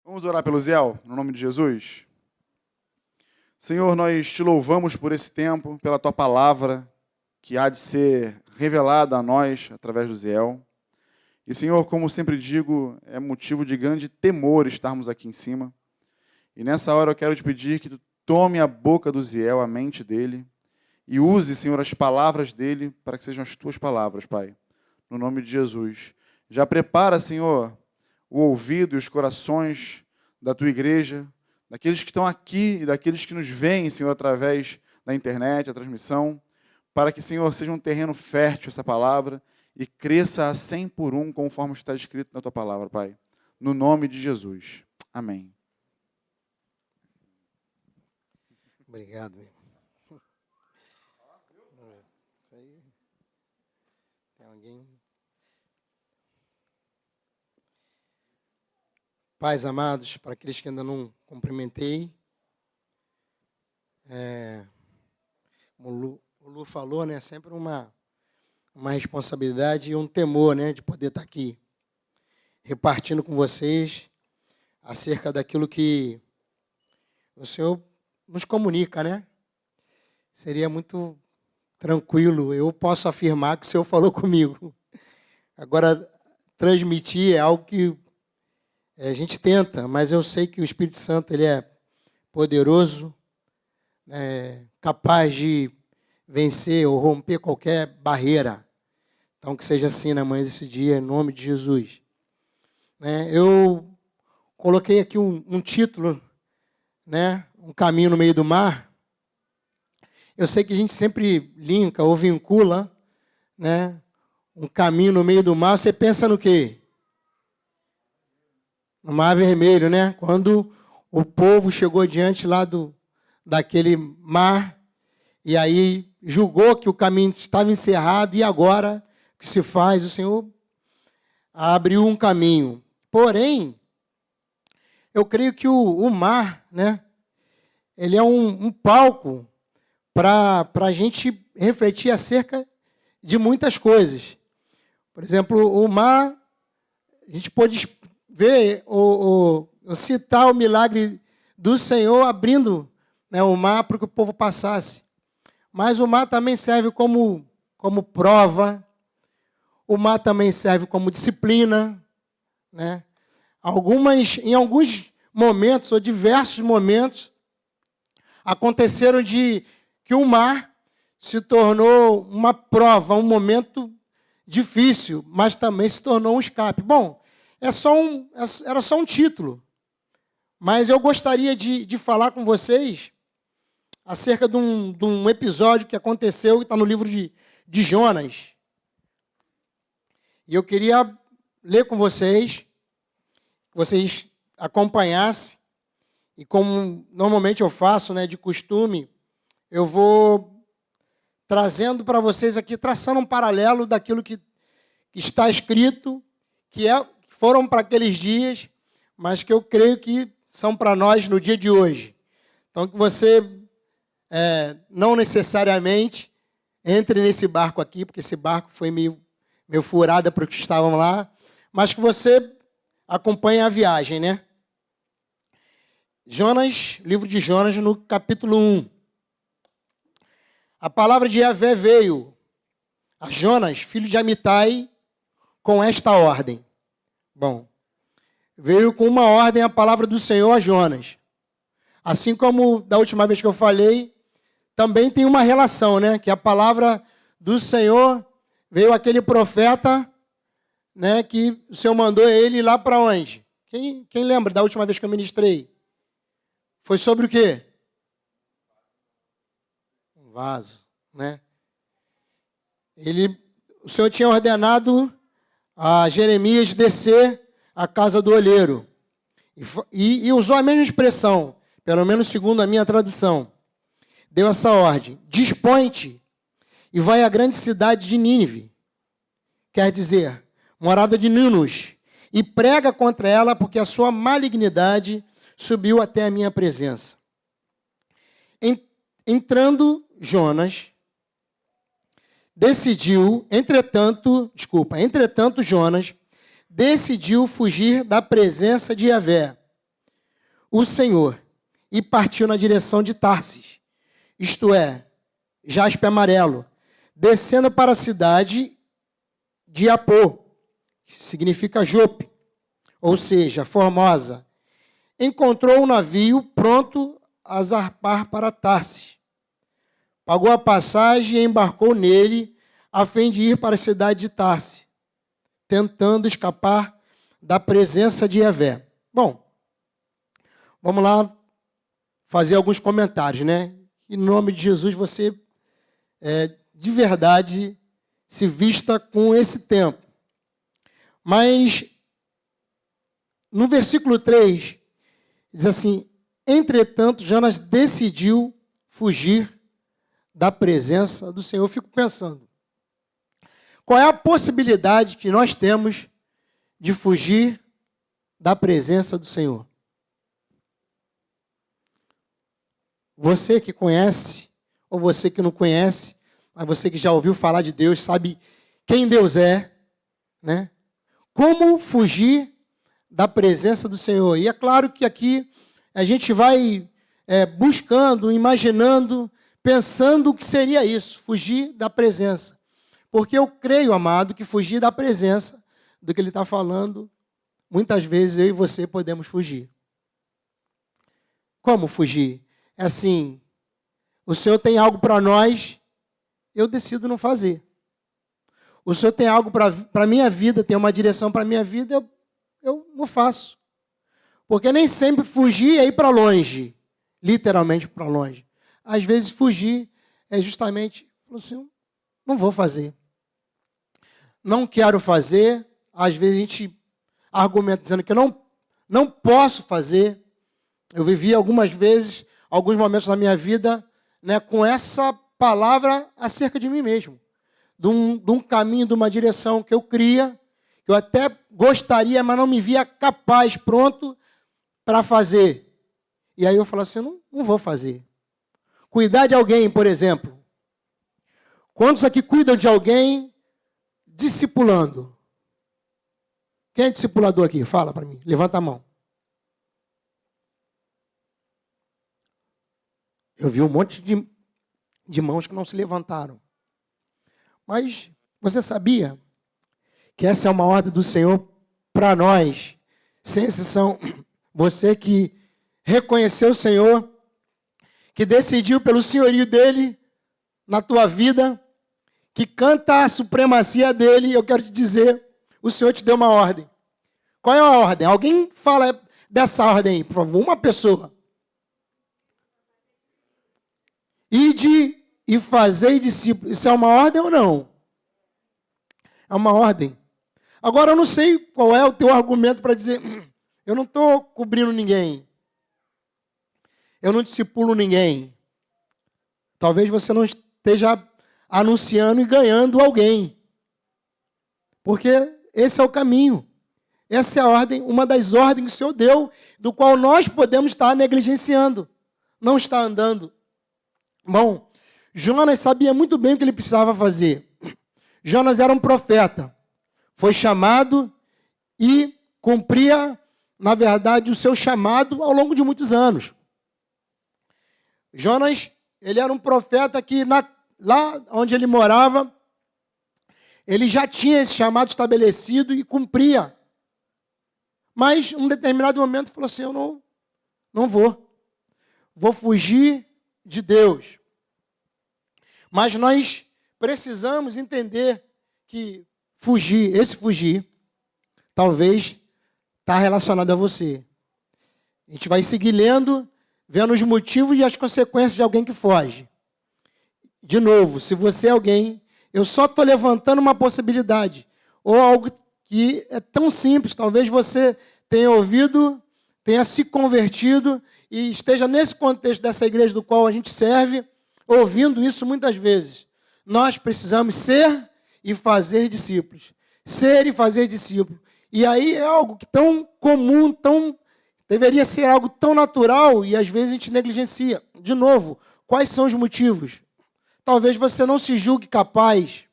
Vamos orar pelo Ziel, no nome de Jesus? Senhor, nós te louvamos por esse tempo, pela tua palavra, que há de ser revelada a nós através do Ziel. E, Senhor, como sempre digo, é motivo de grande temor estarmos aqui em cima. E nessa hora eu quero te pedir que tu tome a boca do Ziel, a mente dele, e use, Senhor, as palavras dele para que sejam as tuas palavras, Pai. No nome de Jesus. Já prepara, Senhor, o ouvido e os corações da tua igreja, daqueles que estão aqui e daqueles que nos veem, Senhor, através da internet, a transmissão, para que, Senhor, seja um terreno fértil essa palavra e cresça a 100 por 1, conforme está escrito na tua palavra, Pai. No nome de Jesus. Amém. Obrigado, meu. Isso aí. Tem alguém? Pais amados, para aqueles que ainda não cumprimentei, como o Lu falou, né, sempre uma responsabilidade e um temor, né, de poder estar aqui repartindo com vocês acerca daquilo que o Senhor nos comunica, né? Seria muito tranquilo, eu posso afirmar que o Senhor falou comigo. Agora, transmitir é algo que a gente tenta, mas eu sei que o Espírito Santo ele é poderoso, capaz de vencer ou romper qualquer barreira. Então, que seja assim na manhã desse dia, em nome de Jesus. Eu coloquei aqui um título, né? Um caminho no meio do mar. Eu sei que a gente sempre linka ou vincula, né? Um caminho no meio do mar. Você pensa no quê? No Mar Vermelho, né? Quando o povo chegou diante lá daquele mar e aí julgou que o caminho estava encerrado e agora o que se faz? O Senhor abriu um caminho. Porém, eu creio que o mar, né? Ele é um palco para a gente refletir acerca de muitas coisas. Por exemplo, o mar, a gente pode ver ou citar o milagre do Senhor abrindo, né, o mar para que o povo passasse. Mas o mar também serve como prova, o mar também serve como disciplina, né? Em alguns momentos, ou diversos momentos, aconteceram de que o mar se tornou uma prova, um momento difícil, mas também se tornou um escape. Bom, era só um título, mas eu gostaria de falar com vocês acerca de um episódio que aconteceu, que está no livro de Jonas. E eu queria ler com vocês, que vocês acompanhassem, e como normalmente eu faço, né, de costume, eu vou trazendo para vocês aqui, traçando um paralelo daquilo que está escrito, que foram para aqueles dias, mas que eu creio que são para nós no dia de hoje. Então, que você não necessariamente entre nesse barco aqui, porque esse barco foi meio furada para os que estavam lá, mas que você acompanhe a viagem, né? Jonas, livro de Jonas, no capítulo 1. A palavra de Yahvé veio a Jonas, filho de Amitai, com esta ordem. Bom, veio com uma ordem a palavra do Senhor a Jonas. Assim como da última vez que eu falei, também tem uma relação, né? Que a palavra do Senhor veio aquele profeta, né? Que o Senhor mandou ele lá para onde? Quem lembra da última vez que eu ministrei? Foi sobre o quê? Um vaso, né? O Senhor tinha ordenado a Jeremias descer à casa do olheiro. E usou a mesma expressão, pelo menos segundo a minha tradução. Deu essa ordem: dispõe-te e vai à grande cidade de Nínive. Quer dizer, morada de Nínive, e prega contra ela, porque a sua malignidade subiu até a minha presença. Entrando Jonas, entretanto, Jonas decidiu fugir da presença de Yahvé o Senhor e partiu na direção de Tarsis, isto é, jaspe amarelo, descendo para a cidade de Apô, que significa Jope, ou seja, Formosa. Encontrou um navio pronto a zarpar para Tarsis. Pagou a passagem e embarcou nele, a fim de ir para a cidade de Tarsis, tentando escapar da presença de Yahvé. Bom, vamos lá fazer alguns comentários, né? Em nome de Jesus, você, de verdade, se vista com esse tempo. Mas, no versículo 3, diz assim: entretanto, Jonas decidiu fugir da presença do Senhor. Eu fico pensando, qual é a possibilidade que nós temos de fugir da presença do Senhor? Você que conhece, ou você que não conhece, mas você que já ouviu falar de Deus, sabe quem Deus é, né? Como fugir da presença do Senhor? E é claro que aqui a gente vai buscando, imaginando, pensando o que seria isso, fugir da presença. Porque eu creio, amado, que fugir da presença do que ele está falando, muitas vezes eu e você podemos fugir. Como fugir? É assim, o Senhor tem algo para nós, eu decido não fazer. O Senhor tem algo para a minha vida, tem uma direção para a minha vida, eu não faço. Porque nem sempre fugir é ir para longe, literalmente para longe. Às vezes fugir é justamente, assim, não vou fazer. Não quero fazer. Às vezes a gente argumenta dizendo que eu não posso fazer. Eu vivi algumas vezes, alguns momentos da minha vida, né, com essa palavra acerca de mim mesmo. De um caminho, de uma direção que eu cria, que eu até gostaria, mas não me via capaz, pronto para fazer. E aí eu falo assim, não vou fazer. Cuidar de alguém, por exemplo. Quantos aqui cuidam de alguém discipulando? Quem é discipulador aqui? Fala para mim, levanta a mão. Eu vi um monte de mãos que não se levantaram. Mas você sabia que essa é uma ordem do Senhor para nós, sem exceção? Você que reconheceu o Senhor, que decidiu pelo senhorio dele na tua vida, que canta a supremacia dele, eu quero te dizer, o Senhor te deu uma ordem. Qual é a ordem? Alguém fala dessa ordem aí, por favor, uma pessoa. Ide e fazei discípulos. Isso é uma ordem ou não? É uma ordem. Agora, eu não sei qual é o teu argumento para dizer, eu não estou cobrindo ninguém. Eu não discipulo ninguém. Talvez você não esteja anunciando e ganhando alguém. Porque esse é o caminho. Essa é a ordem, uma das ordens que o Senhor deu, do qual nós podemos estar negligenciando, não estar andando. Bom, Jonas sabia muito bem o que ele precisava fazer. Jonas era um profeta. Foi chamado e cumpria, na verdade, o seu chamado ao longo de muitos anos. Jonas, ele era um profeta que lá onde ele morava, ele já tinha esse chamado estabelecido e cumpria. Mas, em um determinado momento, falou assim, eu não vou. Vou fugir de Deus. Mas nós precisamos entender que esse fugir, talvez está relacionado a você. A gente vai seguir lendo, vendo os motivos e as consequências de alguém que foge. De novo, se você é alguém, eu só estou levantando uma possibilidade, ou algo que é tão simples, talvez você tenha ouvido, tenha se convertido e esteja nesse contexto dessa igreja do qual a gente serve, ouvindo isso muitas vezes. Nós precisamos ser e fazer discípulos. Ser e fazer discípulos. E aí é algo que tão comum, deveria ser algo tão natural e às vezes a gente negligencia. De novo, quais são os motivos? Talvez você não se julgue capaz.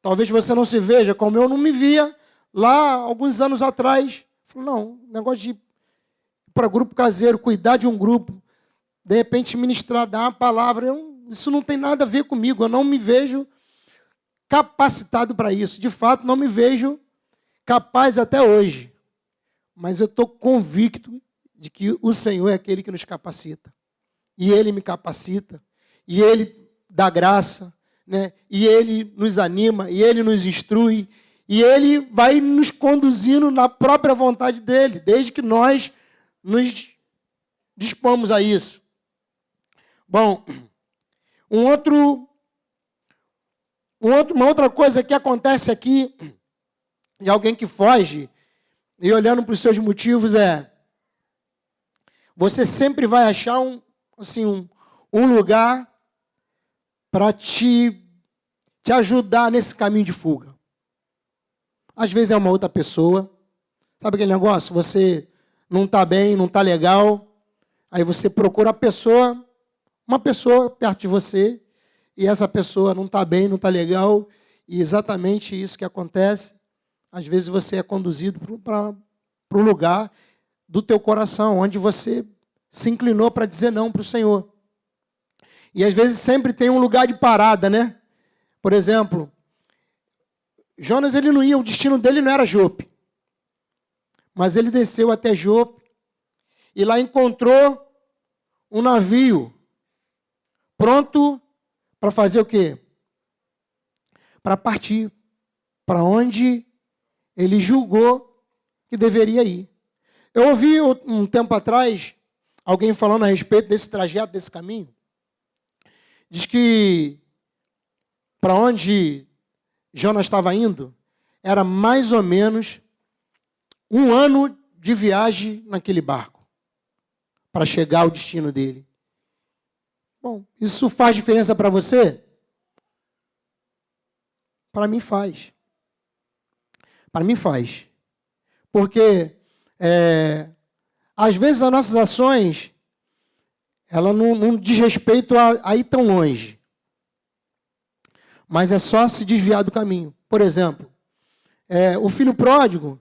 Talvez você não se veja como eu não me via lá alguns anos atrás. Falei, não, negócio de para grupo caseiro, cuidar de um grupo, de repente ministrar, dar uma palavra, isso não tem nada a ver comigo, eu não me vejo capacitado para isso. De fato, não me vejo capaz até hoje. Mas eu estou convicto de que o Senhor é aquele que nos capacita. E Ele me capacita. E Ele dá graça. Né? E Ele nos anima. E Ele nos instrui. E Ele vai nos conduzindo na própria vontade dEle. Desde que nós nos dispomos a isso. Bom, uma outra coisa que acontece aqui, de alguém que foge, e olhando para os seus motivos, você sempre vai achar um lugar para te ajudar nesse caminho de fuga. Às vezes é uma outra pessoa. Sabe aquele negócio? Você não está bem, não está legal, aí você procura uma pessoa perto de você, e essa pessoa não está bem, não está legal, e exatamente isso que acontece. Às vezes você é conduzido para o lugar do teu coração, onde você se inclinou para dizer não para o Senhor. E às vezes sempre tem um lugar de parada, né? Por exemplo, Jonas, ele não ia, o destino dele não era Jope. Mas ele desceu até Jope e lá encontrou um navio pronto para fazer o quê? Para partir para onde ele julgou que deveria ir. Eu ouvi um tempo atrás alguém falando a respeito desse trajeto, desse caminho. Diz que para onde Jonas estava indo era mais ou menos 1 ano de viagem naquele barco para chegar ao destino dele. Bom, isso faz diferença para você? Para mim faz. Para mim faz. Porque, às vezes, as nossas ações, ela não diz respeito a ir tão longe. Mas é só se desviar do caminho. Por exemplo, o filho pródigo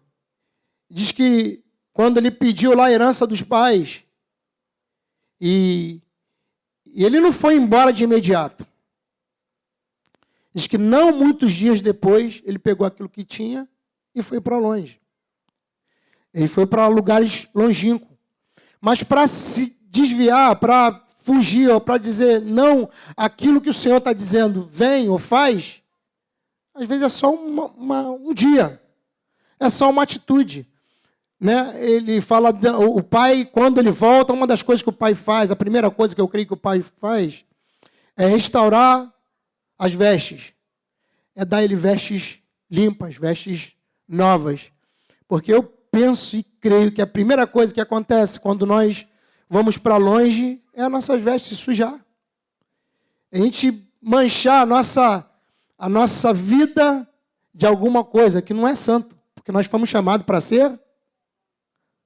diz que quando ele pediu lá a herança dos pais, e ele não foi embora de imediato. Diz que não muitos dias depois, ele pegou aquilo que tinha e foi para longe. Ele foi para lugares longínquos. Mas para se desviar, para fugir, ou para dizer não aquilo que o Senhor está dizendo, vem ou faz, às vezes é só um dia. É só uma atitude. Né? Ele fala, o pai, quando ele volta, uma das coisas que o pai faz, a primeira coisa que eu creio que o pai faz, é restaurar as vestes. É dar ele vestes limpas, vestes novas. Porque eu penso e creio que a primeira coisa que acontece quando nós vamos para longe é as nossas vestes se sujar. A gente manchar a nossa vida de alguma coisa que não é santo. Porque nós fomos chamados para ser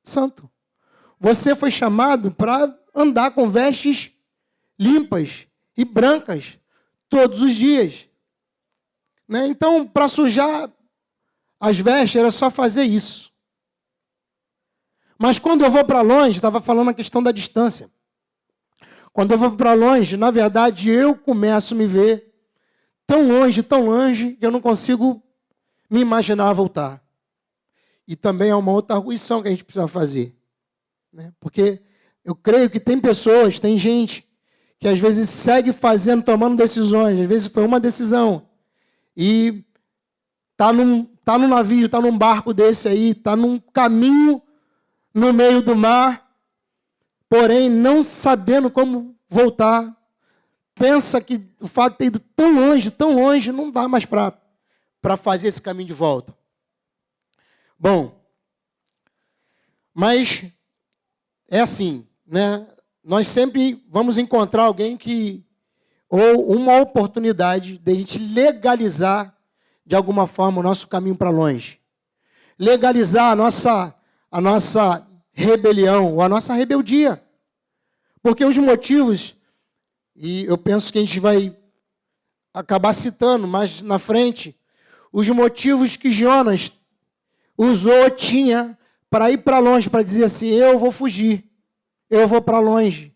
santo. Você foi chamado para andar com vestes limpas e brancas todos os dias. Né? Então, para sujar as vestes, era só fazer isso. Mas quando eu vou para longe, estava falando a questão da distância. Quando eu vou para longe, na verdade, eu começo a me ver tão longe, que eu não consigo me imaginar voltar. E também é uma outra arguição que a gente precisa fazer. Né? Porque eu creio que tem pessoas, tem gente que às vezes segue fazendo, tomando decisões. Às vezes foi uma decisão. E está num navio, está num barco desse aí, está num caminho no meio do mar, porém não sabendo como voltar. Pensa que o fato de ter ido tão longe, não dá mais para fazer esse caminho de volta. Bom, mas é assim, né? Nós sempre vamos encontrar alguém ou uma oportunidade de a gente legalizar de alguma forma o nosso caminho para longe. Legalizar a nossa rebelião, ou a nossa rebeldia. Porque os motivos, e eu penso que a gente vai acabar citando mais na frente, os motivos que Jonas tinha para ir para longe, para dizer assim, eu vou fugir, eu vou para longe.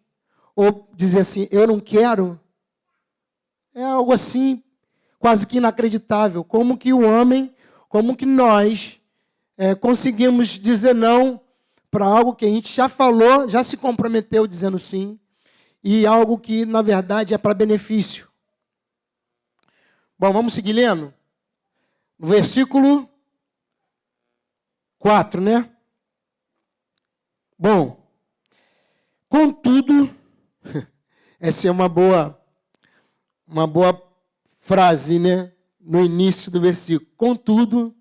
Ou dizer assim, eu não quero. É algo assim, quase que inacreditável. Como que o homem, como que nós conseguimos dizer não para algo que a gente já falou, já se comprometeu dizendo sim, e algo que, na verdade, é para benefício. Bom, vamos seguir lendo? No versículo 4, né? Bom, contudo, essa é uma boa frase, né? No início do versículo. Contudo,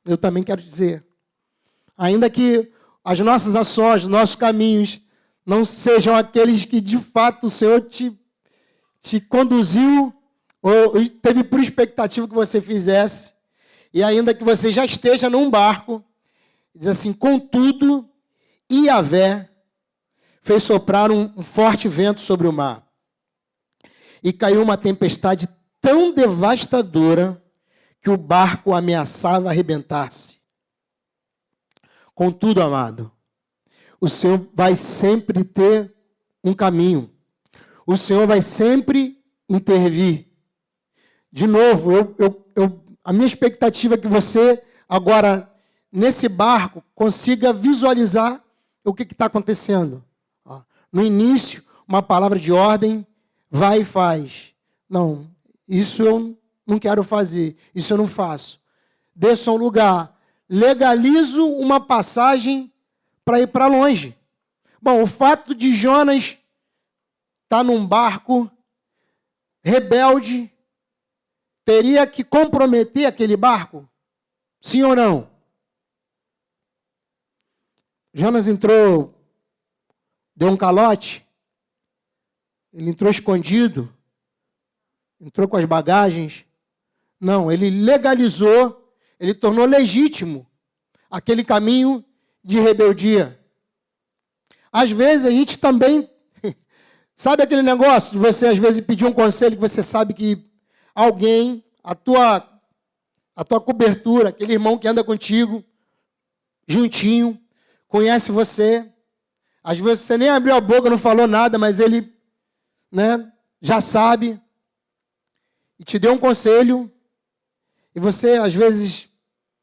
eu também quero dizer, ainda que as nossas ações, os nossos caminhos, não sejam aqueles que de fato o Senhor te conduziu, ou teve por expectativa que você fizesse, e ainda que você já esteja num barco, diz assim, contudo, Yahvé fez soprar um forte vento sobre o mar, e caiu uma tempestade tão devastadora que o barco ameaçava arrebentar-se. Contudo, amado, o Senhor vai sempre ter um caminho. O Senhor vai sempre intervir. De novo, a minha expectativa é que você, agora, nesse barco, consiga visualizar o que está acontecendo. No início, uma palavra de ordem, vai e faz. Não, isso eu não quero fazer, isso eu não faço. Desça um lugar, legalizo uma passagem para ir para longe. Bom, o fato de Jonas estar num barco rebelde teria que comprometer aquele barco? Sim ou não? Jonas entrou, deu um calote, ele entrou escondido, entrou com as bagagens. Não, ele legalizou, ele tornou legítimo aquele caminho de rebeldia. Às vezes a gente também, sabe aquele negócio de você às vezes pedir um conselho que você sabe que alguém, a tua cobertura, aquele irmão que anda contigo, juntinho, conhece você. Às vezes você nem abriu a boca, não falou nada, mas ele, já sabe e te deu um conselho. E você, às vezes,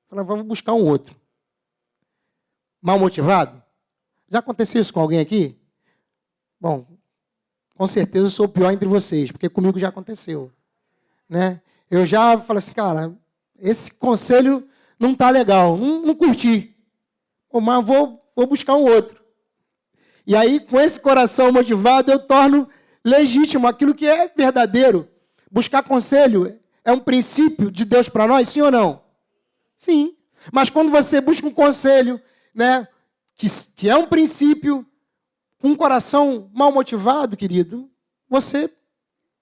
fala, vamos buscar um outro. Mal motivado? Já aconteceu isso com alguém aqui? Bom, com certeza eu sou o pior entre vocês, porque comigo já aconteceu. Eu já falei assim, cara, esse conselho não está legal, não curti. Mas vou buscar um outro. E aí, com esse coração motivado, eu torno legítimo aquilo que é verdadeiro. Buscar conselho é um princípio de Deus para nós, sim ou não? Sim. Mas quando você busca um conselho, que é um princípio, com um coração mal motivado, querido, você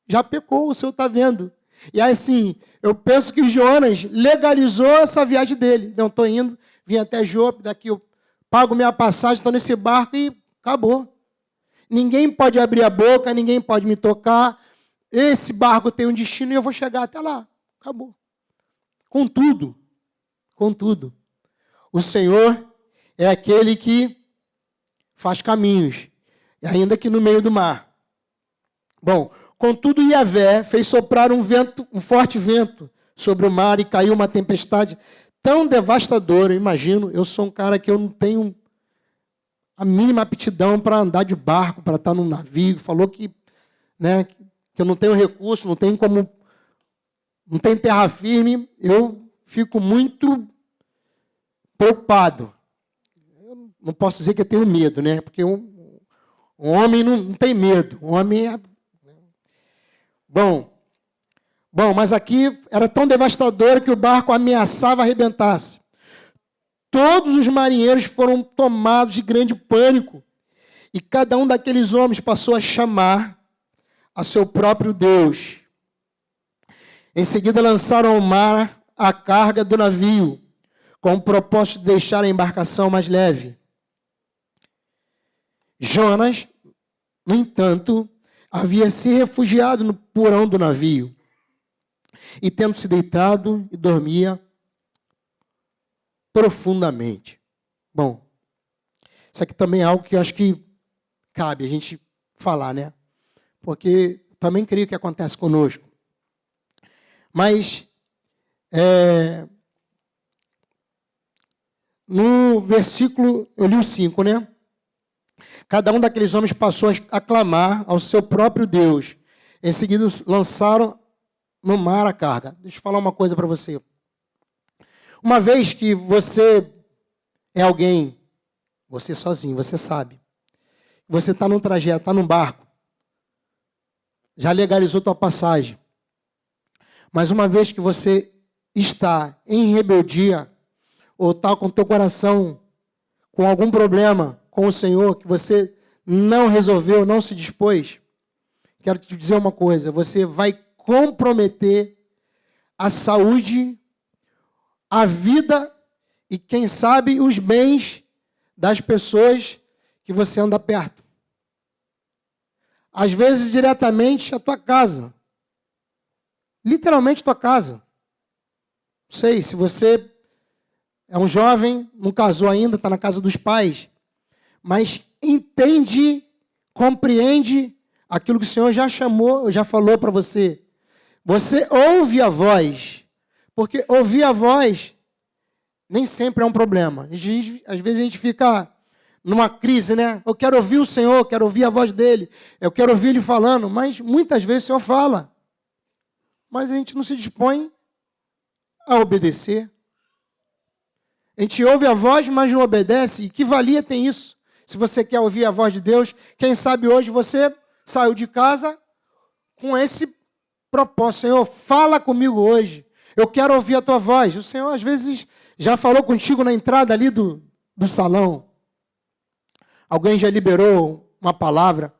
já pecou, o Senhor está vendo. E aí, assim, eu penso que Jonas legalizou essa viagem dele. Não, estou indo, vim até Jope, daqui eu pago minha passagem, estou nesse barco e acabou. Ninguém pode abrir a boca, ninguém pode me tocar. Esse barco tem um destino e eu vou chegar até lá. Acabou. Contudo, o Senhor é aquele que faz caminhos, ainda que no meio do mar. Bom, contudo, Yahvé fez soprar um forte vento sobre o mar e caiu uma tempestade tão devastadora. Imagino, eu sou um cara que eu não tenho a mínima aptidão para andar de barco, para estar num navio. Falou que eu não tenho recurso, não tenho terra firme. Eu fico muito preocupado. Eu não posso dizer que eu tenho medo, porque um homem não tem medo. Um homem é... Bom, mas aqui era tão devastador que o barco ameaçava arrebentar-se. Todos os marinheiros foram tomados de grande pânico, e cada um daqueles homens passou a chamar a seu próprio Deus. Em seguida lançaram ao mar a carga do navio, com o propósito de deixar a embarcação mais leve. Jonas, no entanto, havia se refugiado no porão do navio, e tendo se deitado, e dormia profundamente. Bom, isso aqui também é algo que eu acho que cabe a gente falar, né? Porque também creio que acontece conosco. Mas, no versículo, eu li o 5, né? Cada um daqueles homens passou a clamar ao seu próprio Deus. Em seguida, lançaram no mar a carga. Deixa eu falar uma coisa para você. Uma vez que você é alguém, você sozinho, você sabe. Você está num trajeto, está num barco. Já legalizou tua passagem. Mas uma vez que você está em rebeldia, ou está com teu coração com algum problema com o Senhor, que você não resolveu, não se dispôs, quero te dizer uma coisa, você vai comprometer a saúde, a vida e, quem sabe, os bens das pessoas que você anda perto. Às vezes, diretamente, a tua casa. Literalmente, tua casa. Não sei, se você é um jovem, não casou ainda, está na casa dos pais, mas entende, compreende aquilo que o Senhor já chamou, já falou para você. Você ouve a voz, porque ouvir a voz nem sempre é um problema. Às vezes a gente fica numa crise, né? Eu quero ouvir o Senhor, quero ouvir a voz dele, eu quero ouvir ele falando, mas muitas vezes o Senhor fala, mas a gente não se dispõe a obedecer. A gente ouve a voz, mas não obedece. E que valia tem isso? Se você quer ouvir a voz de Deus, quem sabe hoje você saiu de casa com esse propósito. Senhor, fala comigo hoje. Eu quero ouvir a tua voz. O Senhor, às vezes, já falou contigo na entrada ali do salão. Alguém já liberou uma palavra.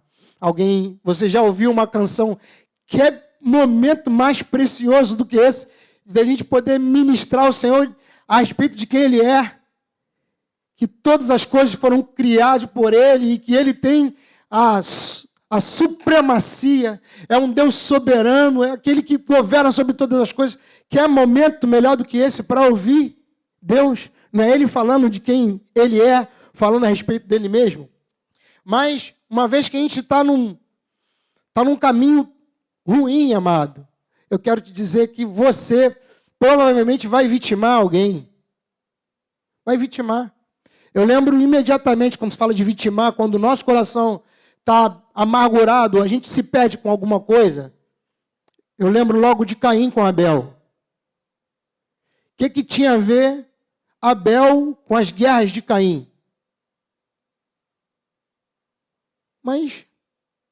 Você já ouviu uma canção. Que é momento mais precioso do que esse, da gente poder ministrar ao Senhor a respeito de quem Ele é, que todas as coisas foram criadas por Ele e que Ele tem a supremacia, é um Deus soberano, é aquele que governa sobre todas as coisas. Que é momento melhor do que esse para ouvir Deus? Não é Ele falando de quem Ele é, falando a respeito dele mesmo? Mas, uma vez que a gente está num caminho ruim, amado, eu quero te dizer que você provavelmente vai vitimar alguém. Vai vitimar. Eu lembro imediatamente, quando se fala de vitimar, quando o nosso coração está amargurado, a gente se perde com alguma coisa. Eu lembro logo de Caim com Abel. O que tinha a ver Abel com as guerras de Caim? Mas,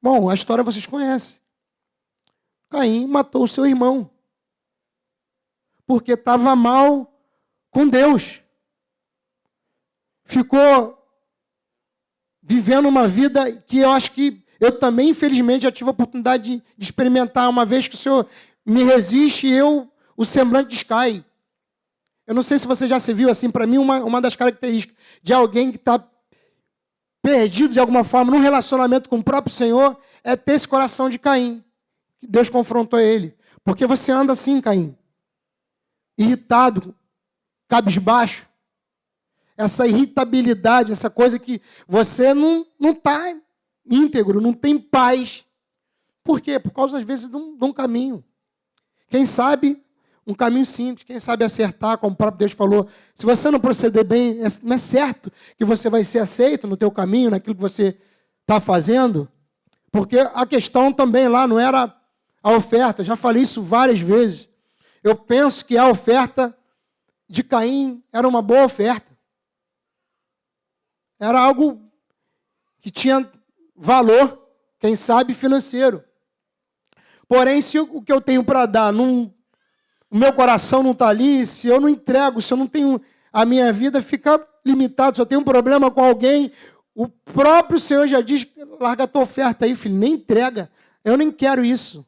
bom, a história vocês conhecem. Caim matou o seu irmão. Porque estava mal com Deus. Ficou vivendo uma vida que eu acho que eu também, infelizmente, já tive a oportunidade de experimentar. Uma vez que o Senhor me resiste, o semblante descai. Eu não sei se você já se viu assim. Para mim, uma das características de alguém que está perdido de alguma forma num relacionamento com o próprio Senhor é ter esse coração de Caim. Deus confrontou ele. Porque você anda assim, Caim. Irritado, cabisbaixo. Essa irritabilidade, essa coisa que você não está íntegro, não tem paz. Por quê? Por causa, às vezes, de um caminho. Quem sabe, um caminho simples. Quem sabe acertar, como o próprio Deus falou. Se você não proceder bem, não é certo que você vai ser aceito no teu caminho, naquilo que você está fazendo. Porque a questão também lá não era a oferta. Já falei isso várias vezes. Eu penso que a oferta de Caim era uma boa oferta. Era algo que tinha valor, quem sabe, financeiro. Porém, se o que eu tenho para dar, o meu coração não está ali, se eu não entrego, se eu não tenho, a minha vida fica limitada, se eu tenho um problema com alguém, o próprio Senhor já diz, larga a tua oferta aí, filho, nem entrega. Eu nem quero isso.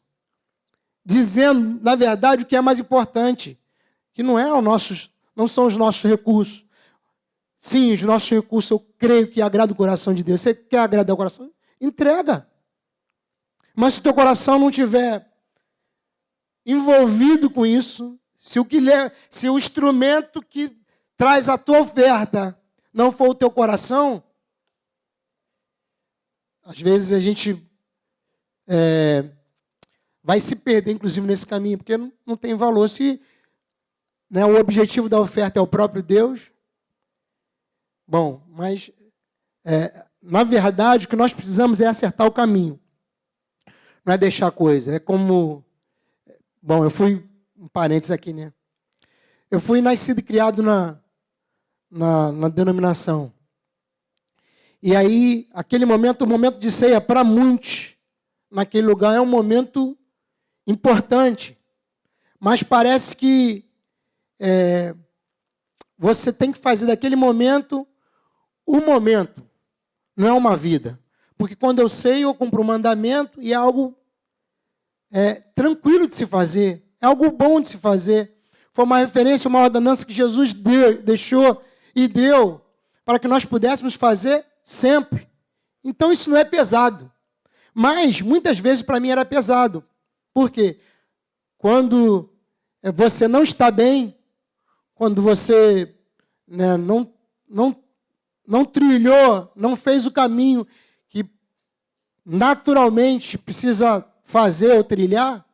Dizendo, na verdade, o que é mais importante, que não são os nossos recursos. Sim, os nossos recursos, eu creio que agrada o coração de Deus. Você quer agradar o coração? Entrega. Mas se o teu coração não estiver envolvido com isso, se o instrumento que traz a tua oferta não for o teu coração, às vezes a gente vai se perder, inclusive, nesse caminho, porque não tem valor. Se, né, o objetivo da oferta é o próprio Deus, bom, mas, na verdade, o que nós precisamos é acertar o caminho. Não é deixar coisa. É como... Bom, eu fui... Um parênteses aqui, né? Eu fui nascido e criado na denominação. E aí, aquele momento, o momento de ceia, para muitos, naquele lugar, é um momento importante. Mas parece que você tem que fazer daquele momento o momento, não é uma vida. Porque quando eu ceio, eu cumpro o mandamento e é algo tranquilo de se fazer, é algo bom de se fazer. Foi uma referência, uma ordenança que Jesus deixou e deu para que nós pudéssemos fazer sempre. Então isso não é pesado. Mas, muitas vezes, para mim era pesado. Por quê? Quando você não está bem, quando você, né, não trilhou, não fez o caminho que naturalmente precisa fazer ou trilhar,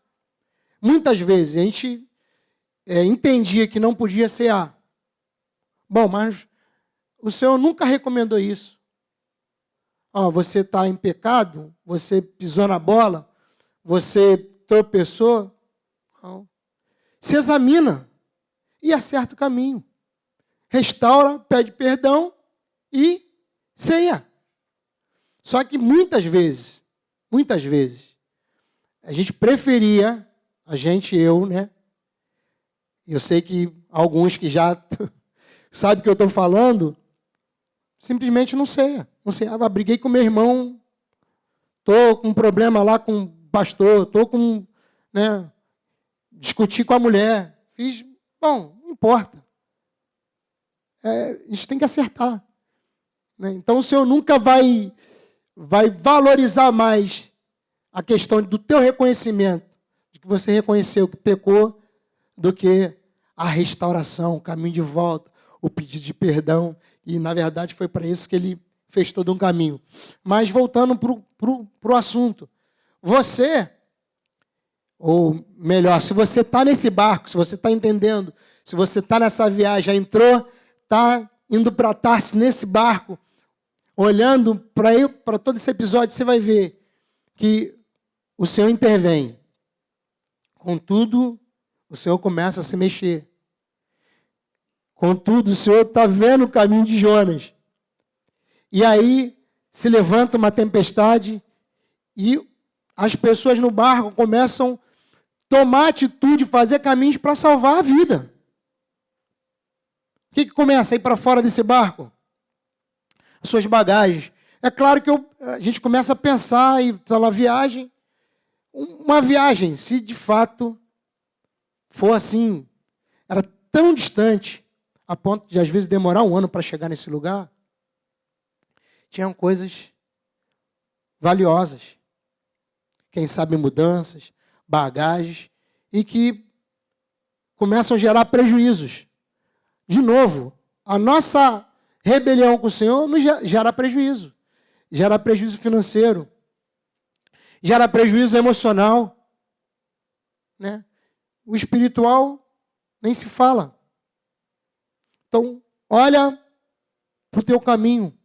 muitas vezes a gente entendia que não podia cear. Bom, mas o Senhor nunca recomendou isso. Você está em pecado, você pisou na bola, você tropeçou. Não. Se examina e acerta o caminho. Restaura, pede perdão e ceia. Só que muitas vezes, a gente preferia, eu, né? Eu sei que alguns que já sabem o que eu estou falando, simplesmente não ceia. Não ceiava, briguei com meu irmão, estou com um problema lá com o pastor, estou com, né, discuti com a mulher, fiz, bom, não importa. A gente tem que acertar. Né? Então o Senhor nunca vai valorizar mais a questão do teu reconhecimento, de que você reconheceu que pecou, do que a restauração, o caminho de volta, o pedido de perdão. E, na verdade, foi para isso que ele fez todo um caminho. Mas, voltando para o assunto, você, ou melhor, se você está nesse barco, se você está entendendo, se você está nessa viagem, já entrou, está indo para Tarsis nesse barco, olhando para todo esse episódio, você vai ver que o Senhor intervém. Contudo, o Senhor começa a se mexer. Contudo, o Senhor está vendo o caminho de Jonas. E aí se levanta uma tempestade e as pessoas no barco começam a tomar atitude, fazer caminhos para salvar a vida. O que começa a ir para fora desse barco? As suas bagagens. É claro que a gente começa a pensar e pela viagem, uma viagem, se de fato for assim, era tão distante, a ponto de às vezes demorar um ano para chegar nesse lugar, tinham coisas valiosas. Quem sabe mudanças, bagagens, e que começam a gerar prejuízos. De novo, a nossa rebelião com o Senhor nos gera prejuízo. Gera prejuízo financeiro. Gera prejuízo emocional. Né? O espiritual nem se fala. Então, olha para o teu caminho.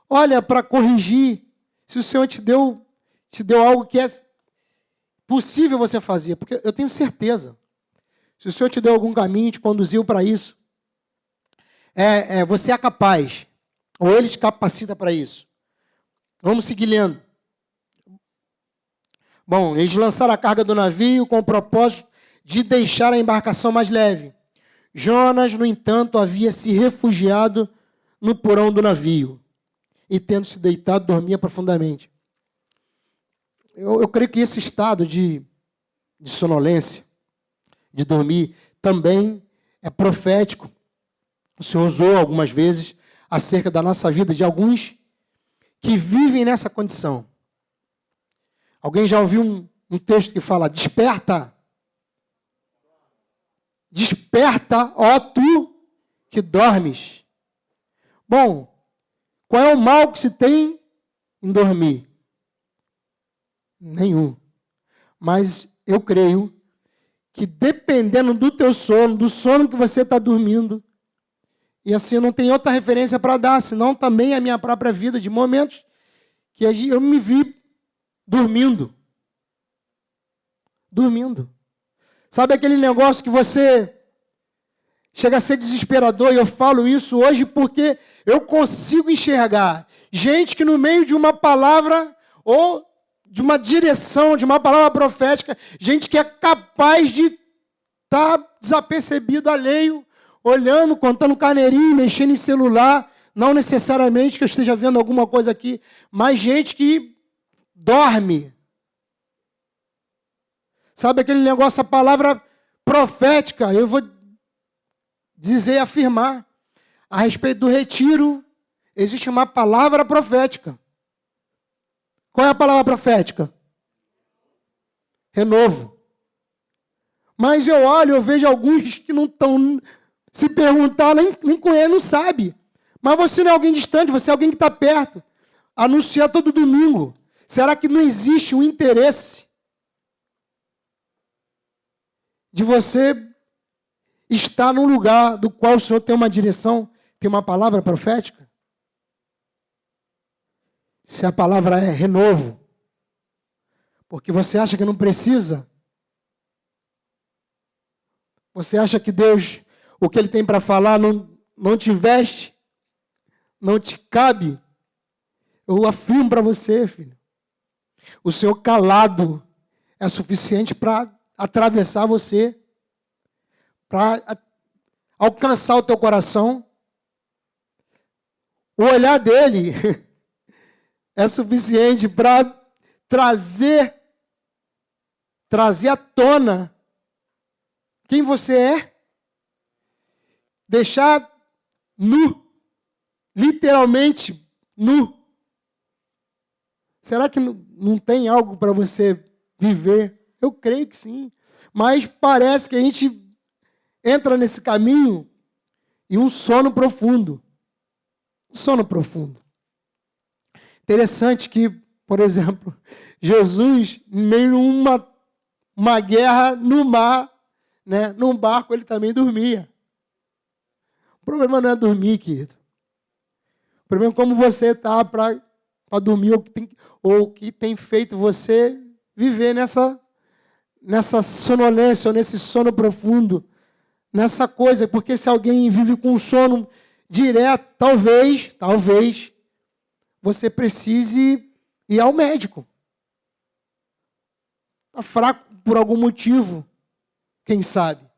Olha para corrigir. Se o Senhor te deu algo que é possível você fazer. Porque eu tenho certeza. Se o Senhor te deu algum caminho, te conduziu para isso, você é capaz. Ou Ele te capacita para isso. Vamos seguir lendo. Bom, eles lançaram a carga do navio com o propósito de deixar a embarcação mais leve. Jonas, no entanto, havia se refugiado no porão do navio e, tendo se deitado, dormia profundamente. Eu creio que esse estado de sonolência, de dormir, também é profético. O Senhor usou algumas vezes acerca da nossa vida, de alguns que vivem nessa condição. Alguém já ouviu um texto que fala, desperta. Desperta, ó tu que dormes. Bom, qual é o mal que se tem em dormir? Nenhum. Mas eu creio que dependendo do teu sono, do sono que você está dormindo, e assim não tem outra referência para dar, senão também a minha própria vida, de momentos que eu me vi dormindo. Dormindo. Sabe aquele negócio que você chega a ser desesperador, e eu falo isso hoje porque eu consigo enxergar gente que no meio de uma palavra ou de uma direção, de uma palavra profética, gente que é capaz de estar desapercebido, alheio, olhando, contando carneirinho, mexendo em celular, não necessariamente que eu esteja vendo alguma coisa aqui, mas gente que dorme. Sabe aquele negócio, a palavra profética, eu vou dizer e afirmar, a respeito do retiro, existe uma palavra profética. Qual é a palavra profética? Renovo. Mas eu olho, eu vejo alguns que não estão, se perguntar, nem conhece, não sabe. Mas você não é alguém distante, você é alguém que está perto. Anunciar todo domingo. Será que não existe um interesse de você estar num lugar do qual o Senhor tem uma direção, tem uma palavra profética? Se a palavra é renovo, porque você acha que não precisa, você acha que Deus, o que Ele tem para falar não te veste, não te cabe, eu afirmo para você, filho, o Senhor calado é suficiente para atravessar você, para alcançar o teu coração. O olhar dele é suficiente para trazer à tona quem você é, deixar nu, literalmente nu. Será que não tem algo para você viver? Eu creio que sim, mas parece que a gente entra nesse caminho e um sono profundo. Um sono profundo. Interessante que, por exemplo, Jesus, em meio a uma guerra no mar, né, num barco, ele também dormia. O problema não é dormir, querido. O problema é como você está para dormir, ou o que tem feito você viver nessa sonolência, ou nesse sono profundo, nessa coisa, porque se alguém vive com sono direto, talvez, você precise ir ao médico. Está fraco por algum motivo, quem sabe.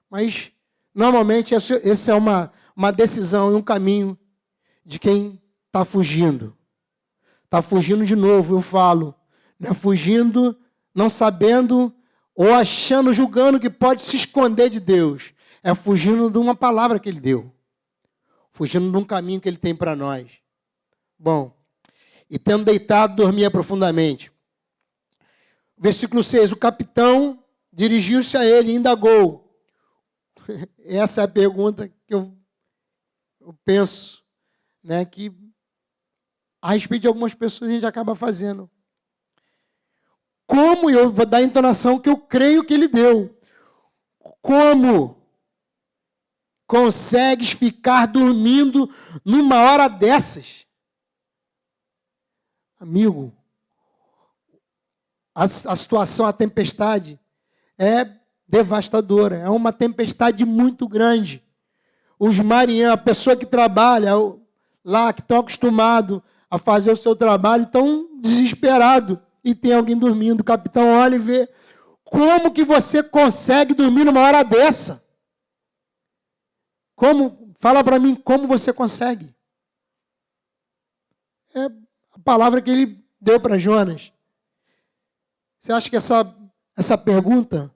Mas, normalmente, essa é uma decisão e um caminho de quem está fugindo. Está fugindo de novo, eu falo. Né? Fugindo, não sabendo, ou achando, julgando que pode se esconder de Deus. É fugindo de uma palavra que Ele deu. Fugindo de um caminho que Ele tem para nós. Bom, e tendo deitado, dormia profundamente. Versículo 6, o capitão dirigiu-se a ele e indagou. Essa é a pergunta que eu penso, né, que a respeito de algumas pessoas a gente acaba fazendo. Como, eu vou dar a entonação que eu creio que ele deu. Como consegues ficar dormindo numa hora dessas? Amigo, a situação, a tempestade é devastadora. É uma tempestade muito grande. Os marinheiros, a pessoa que trabalha lá, que estão acostumados a fazer o seu trabalho, estão desesperados. E tem alguém dormindo. O capitão olha e vê. Como que você consegue dormir numa hora dessa? Como? Fala para mim como você consegue. É a palavra que ele deu para Jonas. Você acha que essa pergunta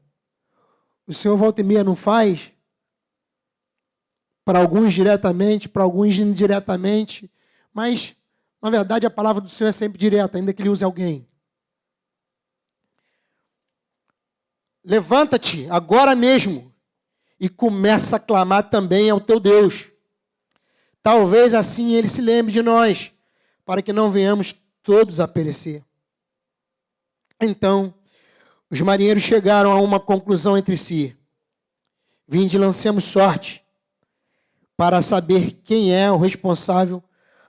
o Senhor volta e meia não faz? Para alguns diretamente, para alguns indiretamente. Mas, na verdade, a palavra do Senhor é sempre direta, ainda que ele use alguém. Levanta-te agora mesmo e começa a clamar também ao teu Deus. talvez assim ele se lembre de nós, para que não venhamos todos a perecer. Então, os marinheiros chegaram a uma conclusão entre si. Vinde, lancemos sorte, para saber quem é o responsável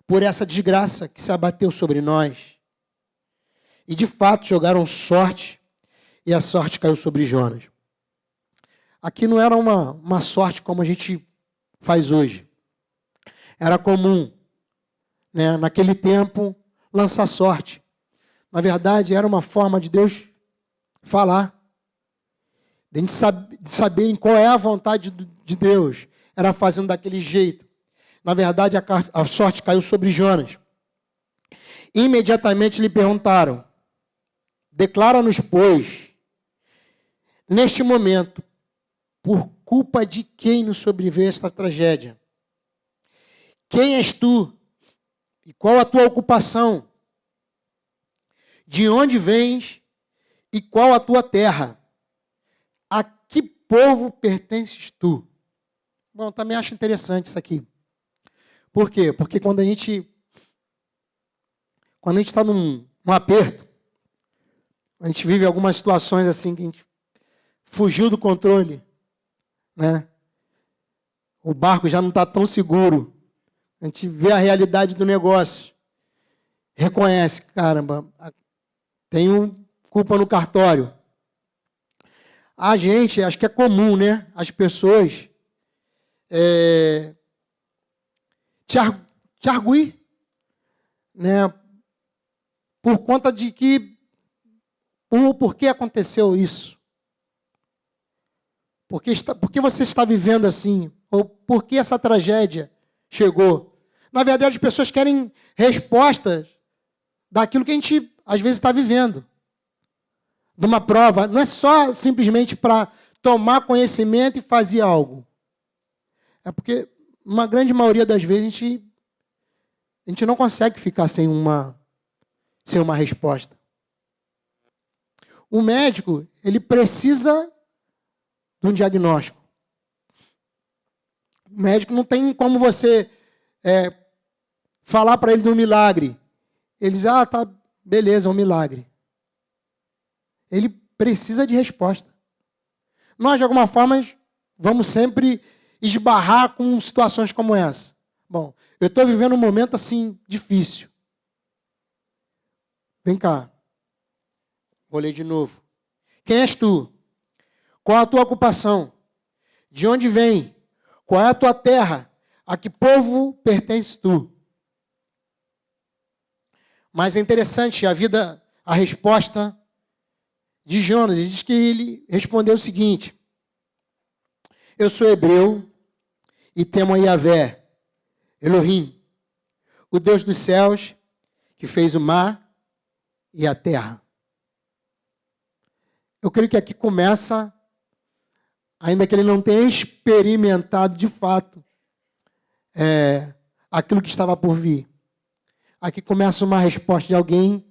por essa desgraça que se abateu sobre nós. E de fato jogaram sorte, e a sorte caiu sobre Jonas. Aqui não era uma sorte como a gente faz hoje. Era comum, né, naquele tempo, lançar sorte. Na verdade, era uma forma de Deus falar, de a gente saber qual é a vontade de Deus. Era fazendo daquele jeito. Na verdade, a sorte caiu sobre Jonas. Imediatamente lhe perguntaram: declara-nos, pois, neste momento, por culpa de quem nos sobreveio esta tragédia? Quem és tu? E qual a tua ocupação? De onde vens? E qual a tua terra? A que povo pertences tu? Bom, também acho interessante isso aqui. Por quê? Porque quando a gente está num aperto, a gente vive algumas situações assim que a gente fugiu do controle, né? O barco já não está tão seguro. A gente vê a realidade do negócio. Reconhece, caramba, tenho culpa no cartório. A gente, acho que é comum, né? As pessoas te arguir, né? Por conta de que, por que aconteceu isso? Por que você está vivendo assim? Ou por que essa tragédia chegou? Na verdade, as pessoas querem respostas daquilo que a gente, às vezes, está vivendo. De uma prova. Não é só simplesmente para tomar conhecimento e fazer algo. É porque, uma grande maioria das vezes, a gente não consegue ficar sem uma resposta. O médico, ele precisa de um diagnóstico. O médico não tem como você falar para ele de um milagre. Ele diz, tá, beleza, é um milagre. Ele precisa de resposta. Nós, de alguma forma, vamos sempre esbarrar com situações como essa. Bom, eu estou vivendo um momento assim, difícil. Vem cá. Vou ler de novo. Quem és tu? Qual a tua ocupação? De onde vem? Qual é a tua terra? A que povo pertences tu? Mas é interessante a resposta de Jonas. Ele diz que ele respondeu o seguinte: eu sou hebreu e temo a Yahvé, Elohim, o Deus dos céus, que fez o mar e a terra. Eu creio que aqui começa, ainda que ele não tenha experimentado de fato aquilo que estava por vir. Aqui começa uma resposta de alguém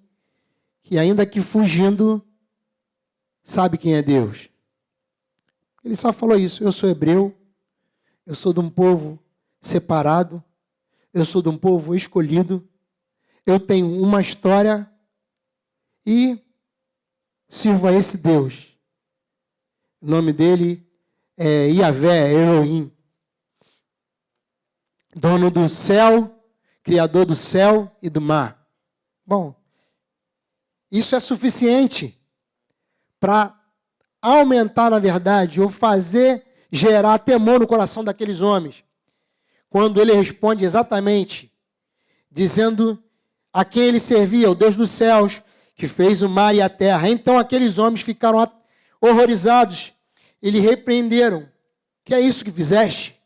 que, ainda que fugindo, sabe quem é Deus. Ele só falou isso: eu sou hebreu, eu sou de um povo separado, eu sou de um povo escolhido, eu tenho uma história e sirvo a esse Deus. O nome dele é Yahvé, Elohim, dono do céu, criador do céu e do mar. Bom, isso é suficiente para aumentar, na verdade, ou gerar temor no coração daqueles homens, quando ele responde exatamente, dizendo a quem ele servia, o Deus dos céus, que fez o mar e a terra. Então aqueles homens ficaram horrorizados e lhe repreenderam. Que é isso que fizeste?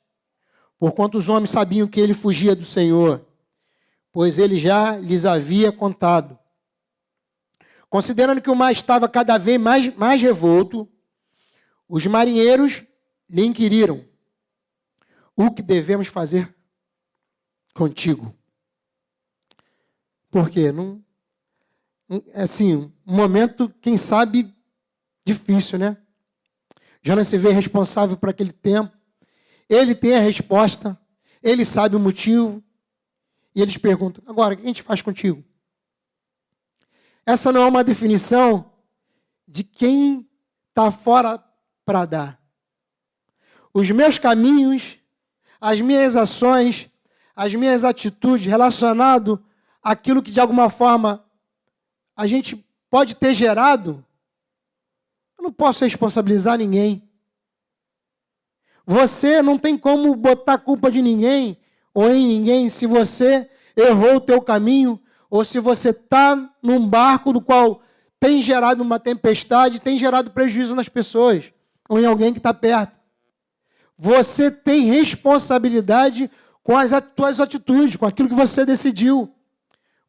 Porquanto os homens sabiam que ele fugia do Senhor, pois ele já lhes havia contado. Considerando que o mar estava cada vez mais revolto, os marinheiros lhe inquiriram: o que devemos fazer contigo? Por quê? Assim, um momento, quem sabe, difícil, né? Jonas se vê responsável por aquele tempo. Ele tem a resposta. Ele sabe o motivo. E eles perguntam, agora, o que a gente faz contigo? Essa não é uma definição de quem está fora para dar. Os meus caminhos, as minhas ações, as minhas atitudes relacionado àquilo que de alguma forma a gente pode ter gerado, eu não posso responsabilizar ninguém. Você não tem como botar culpa de ninguém ou em ninguém se você errou o teu caminho ou se você está num barco do qual tem gerado uma tempestade, tem gerado prejuízo nas pessoas ou em alguém que está perto. Você tem responsabilidade com as tuas atitudes, com aquilo que você decidiu.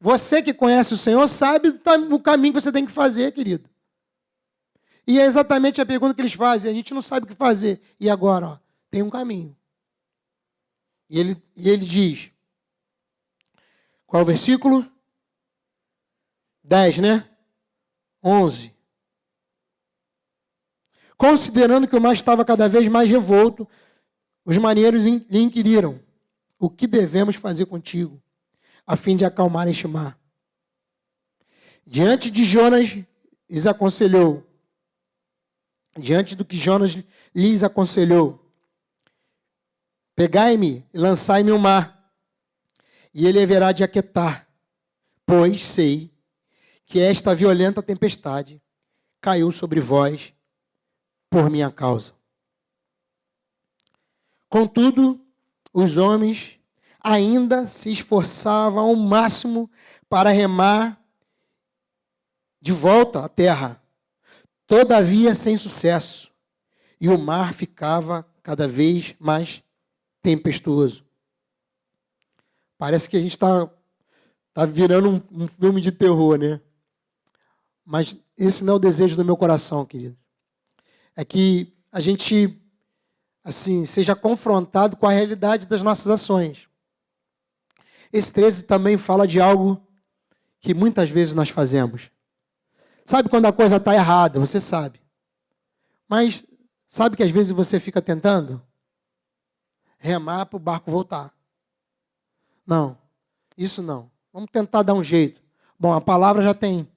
Você que conhece o Senhor sabe o caminho que você tem que fazer, querido. E é exatamente a pergunta que eles fazem. A gente não sabe o que fazer. E agora, ó, tem um caminho. E ele diz, qual é o versículo? 10, né? 11. Considerando que o mar estava cada vez mais revolto, os marinheiros lhe inquiriram, o que devemos fazer contigo, a fim de acalmar este mar? Diante de Jonas, lhes aconselhou, diante do que Jonas lhes aconselhou, pegai-me e lançai-me no mar, e ele haverá de aquietar, pois sei que esta violenta tempestade caiu sobre vós por minha causa. Contudo, os homens ainda se esforçavam ao máximo para remar de volta à terra, todavia sem sucesso, e o mar ficava cada vez mais tempestuoso. Parece que a gente está virando um filme de terror, né? Mas esse não é o desejo do meu coração, querido. É que a gente, assim, seja confrontado com a realidade das nossas ações. Esse 13 também fala de algo que muitas vezes nós fazemos. Sabe quando a coisa está errada? Você sabe. Mas sabe que às vezes você fica tentando remar para o barco voltar. Não, isso não. Vamos tentar dar um jeito. Bom, a palavra já tem.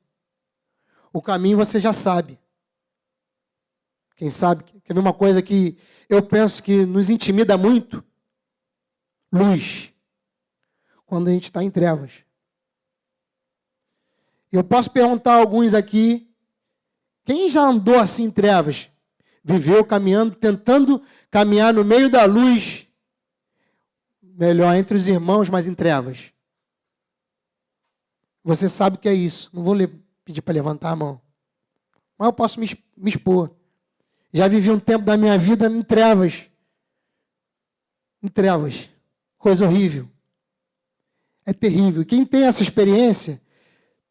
O caminho você já sabe. Quem sabe? Quer ver uma coisa que eu penso que nos intimida muito? Luz. Quando a gente está em trevas. Eu posso perguntar a alguns aqui, quem já andou assim em trevas? Viveu caminhando, tentando caminhar no meio da luz, melhor, entre os irmãos, mas em trevas. Você sabe o que é isso. Não vou pedir para levantar a mão. Mas eu posso me expor. Já vivi um tempo da minha vida em trevas. Em trevas. Coisa horrível. É terrível. Quem tem essa experiência,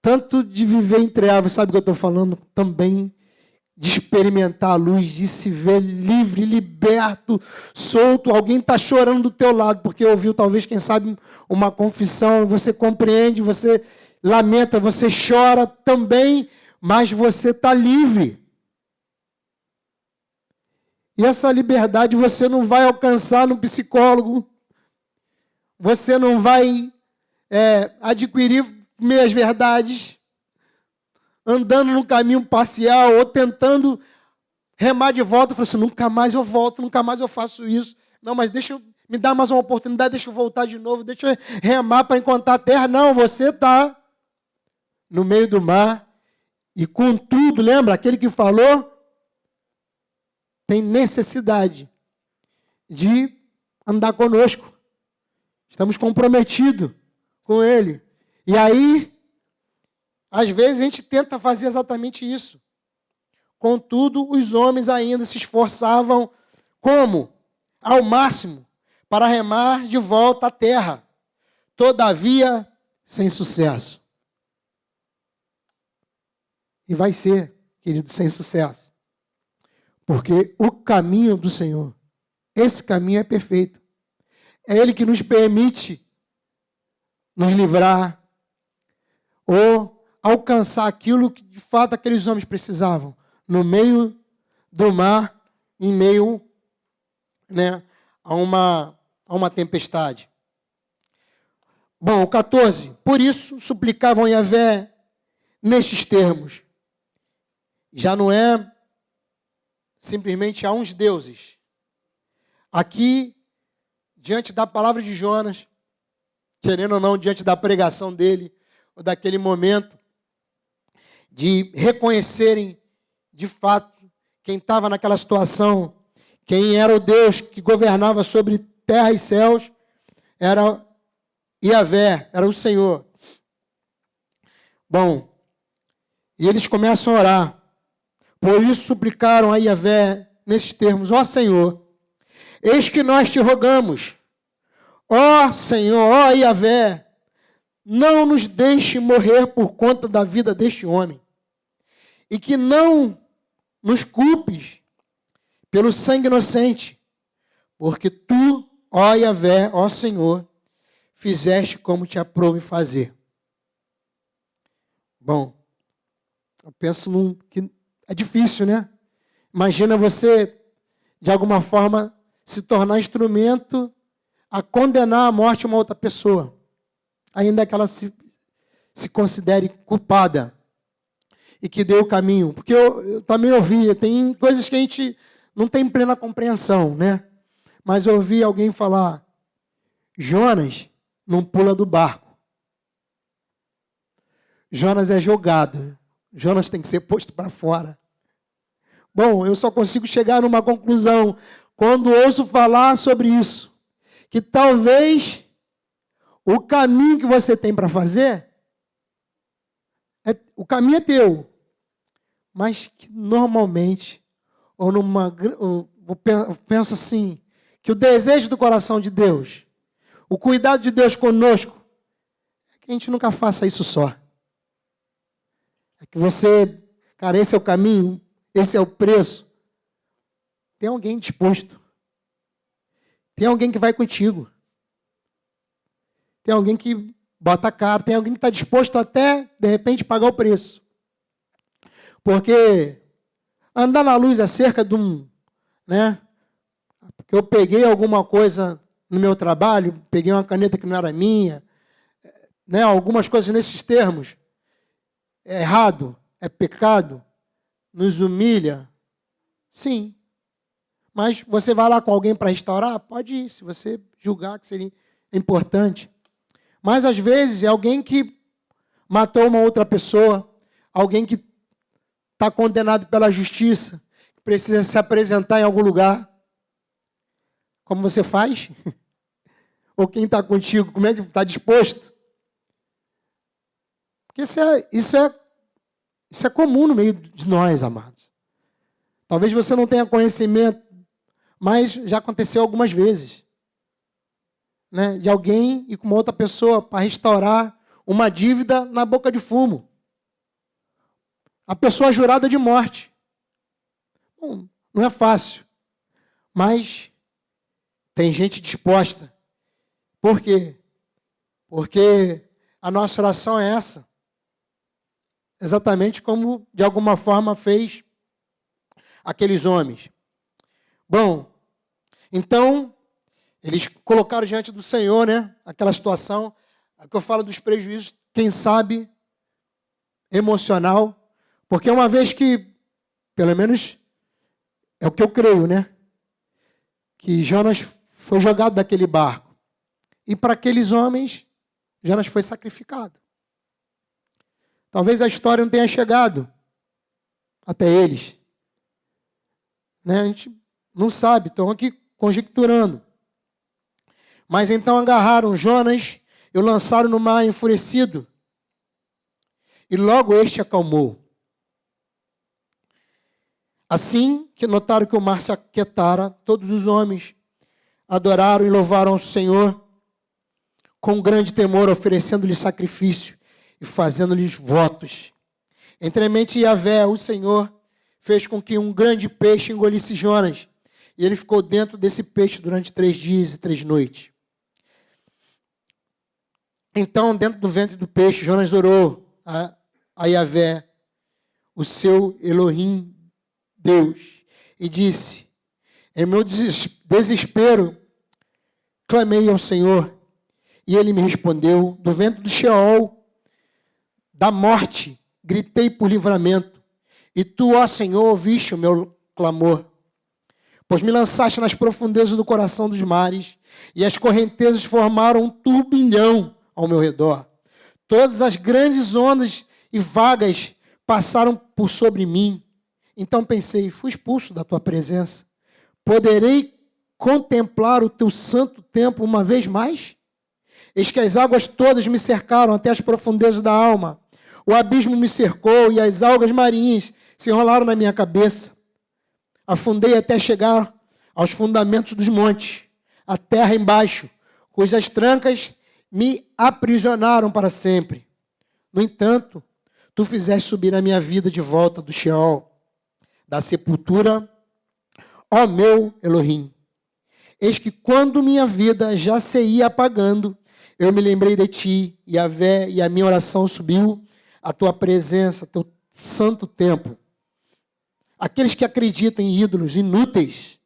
tanto de viver em trevas, sabe o que eu estou falando? Também de experimentar a luz, de se ver livre, liberto, solto. Alguém está chorando do teu lado, porque ouviu, talvez, quem sabe, uma confissão. Você compreende, você lamenta, você chora também, mas você está livre. E essa liberdade você não vai alcançar no psicólogo, você não vai adquirir meias verdades, andando no caminho parcial ou tentando remar de volta. Falando assim, nunca mais eu volto, nunca mais eu faço isso. Não, mas me dá mais uma oportunidade, deixa eu voltar de novo, deixa eu remar para encontrar a terra. Não, você está no meio do mar e contudo, lembra, aquele que falou, tem necessidade de andar conosco. Estamos comprometidos com Ele. E aí, às vezes a gente tenta fazer exatamente isso. Contudo, os homens ainda se esforçavam como? Ao máximo, para remar de volta à terra. Todavia, sem sucesso. E vai ser, querido, sem sucesso. Porque o caminho do Senhor, esse caminho é perfeito. É Ele que nos permite nos livrar ou alcançar aquilo que de fato aqueles homens precisavam. No meio do mar, em meio, a a uma tempestade. Bom, 14. Por isso suplicavam a Yahvé nestes termos. Já não é simplesmente a uns deuses. Aqui, diante da palavra de Jonas, querendo ou não, diante da pregação dele, ou daquele momento, de reconhecerem, de fato, quem estava naquela situação, quem era o Deus que governava sobre terra e céus, era Yahvé, era o Senhor. Bom, e eles começam a orar. Por isso suplicaram a Yahvé nesses termos: ó Senhor, eis que nós te rogamos, ó Senhor, ó Yahvé, não nos deixe morrer por conta da vida deste homem, e que não nos culpes pelo sangue inocente, porque tu, ó Yahvé, ó Senhor, fizeste como te aprouve fazer. Bom, eu penso que é difícil, né? Imagina você, de alguma forma, se tornar instrumento a condenar à morte uma outra pessoa, ainda que ela se considere culpada e que deu o caminho. Porque eu também ouvi, tem coisas que a gente não tem plena compreensão, né? Mas eu ouvi alguém falar: Jonas não pula do barco. Jonas é jogado. Jonas tem que ser posto para fora. Bom, eu só consigo chegar numa conclusão quando ouço falar sobre isso. Que talvez o caminho que você tem para fazer, o caminho é teu. Mas que normalmente, eu penso assim, que o desejo do coração de Deus, o cuidado de Deus conosco, é que a gente nunca faça isso só. É que você, cara, esse é o caminho, esse é o preço. Tem alguém disposto. Tem alguém que vai contigo. Tem alguém que bota a cara, tem alguém que está disposto até, de repente, pagar o preço. Porque andar na luz acerca de né? Porque eu peguei alguma coisa no meu trabalho, peguei uma caneta que não era minha, né? Algumas coisas nesses termos. É errado, é pecado, nos humilha. Sim. Mas você vai lá com alguém para restaurar? Pode ir, se você julgar que seria importante. Mas, às vezes, é alguém que matou uma outra pessoa, alguém que está condenado pela justiça, que precisa se apresentar em algum lugar. Como você faz? Ou quem está contigo, como é que está disposto? Porque isso é comum no meio de nós, amados. Talvez você não tenha conhecimento, mas já aconteceu algumas vezes. Né, de alguém ir com uma outra pessoa para restaurar uma dívida na boca de fumo. A pessoa jurada de morte. Bom, não é fácil, mas tem gente disposta. Por quê? Porque a nossa oração é essa. Exatamente como, de alguma forma, fez aqueles homens. Bom, então, eles colocaram diante do Senhor, né, aquela situação, que eu falo dos prejuízos, quem sabe, emocional, porque uma vez que, pelo menos, é o que eu creio, né, que Jonas foi jogado daquele barco, e para aqueles homens, Jonas foi sacrificado. Talvez a história não tenha chegado até eles. Né, a gente não sabe, estão aqui conjecturando. Mas então agarraram Jonas e o lançaram no mar enfurecido. E logo este acalmou. Assim que notaram que o mar se aquietara, todos os homens adoraram e louvaram ao Senhor com grande temor, oferecendo-lhe sacrifício e fazendo-lhes votos. Entremente Yahvé, o Senhor, fez com que um grande peixe engolisse Jonas. E ele ficou dentro desse peixe durante 3 dias e 3 noites. Então, dentro do ventre do peixe, Jonas orou a Yahvé, o seu Elohim, Deus, e disse: em meu desespero, clamei ao Senhor, e Ele me respondeu. Do ventre do Sheol, da morte, gritei por livramento. E Tu, ó Senhor, ouviste o meu clamor. Pois me lançaste nas profundezas do coração dos mares, e as correntezas formaram um turbilhão ao meu redor. Todas as grandes ondas e vagas passaram por sobre mim. Então pensei, fui expulso da Tua presença. Poderei contemplar o Teu santo templo uma vez mais? Eis que as águas todas me cercaram até as profundezas da alma. O abismo me cercou e as algas marinhas se enrolaram na minha cabeça. Afundei até chegar aos fundamentos dos montes, a terra embaixo, cujas trancas me aprisionaram para sempre. No entanto, Tu fizeste subir a minha vida de volta do Sheol, da sepultura, ó meu Elohim. Eis que quando minha vida já se ia apagando, eu me lembrei de Ti, Yahvé, e a minha oração subiu à Tua presença, Teu santo templo. Aqueles que acreditam em ídolos inúteis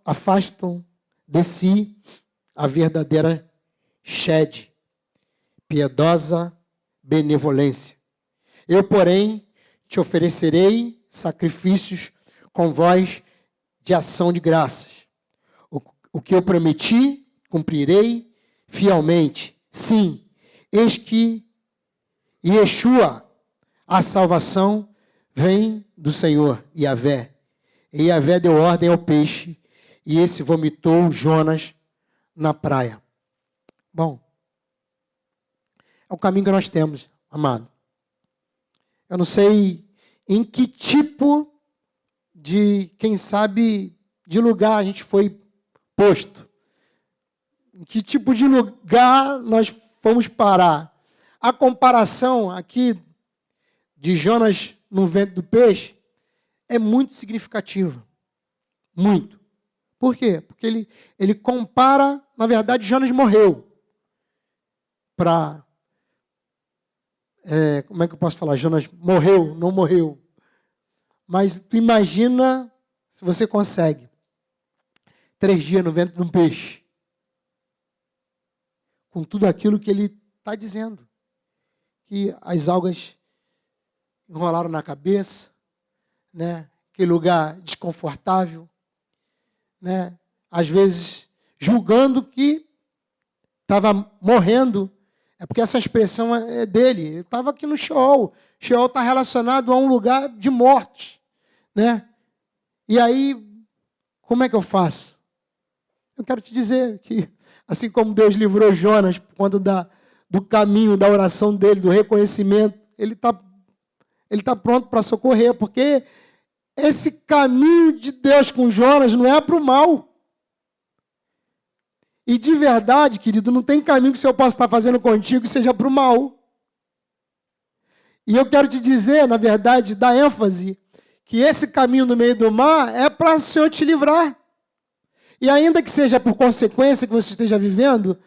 afastam de si a verdadeira Shed, piedosa benevolência. Eu, porém, te oferecerei sacrifícios com voz de ação de graças. O que eu prometi, cumprirei fielmente. Sim, eis que Yeshua, a salvação, vem do Senhor, Yahvé. E Yahvé deu ordem ao peixe, e esse vomitou Jonas na praia. Bom, é o caminho que nós temos, amado. Eu não sei em que tipo de, quem sabe, de lugar a gente foi posto. Em que tipo de lugar nós fomos parar. A comparação aqui de Jonas no ventre do peixe é muito significativa. Muito. Por quê? Porque ele compara, na verdade, Jonas morreu. Como é que eu posso falar? Jonas morreu, não morreu. Mas tu imagina, se você consegue, 3 dias no ventre de um peixe. Com tudo aquilo que ele está dizendo. Que as algas enrolaram na cabeça, né? Que lugar desconfortável, né? Às vezes julgando que estava morrendo. É porque essa expressão é dele. Ele estava aqui no Sheol. Sheol está relacionado a um lugar de morte, né? E aí, como é que eu faço? Eu quero te dizer que, assim como Deus livrou Jonas por conta do caminho, da oração dele, do reconhecimento, ele tá pronto para socorrer, porque esse caminho de Deus com Jonas não é para o mal. E de verdade, querido, não tem caminho que o Senhor possa estar fazendo contigo que seja para o mal. E eu quero te dizer, na verdade, dar ênfase, que esse caminho no meio do mar é para o Senhor te livrar. E ainda que seja por consequência que você esteja vivendo,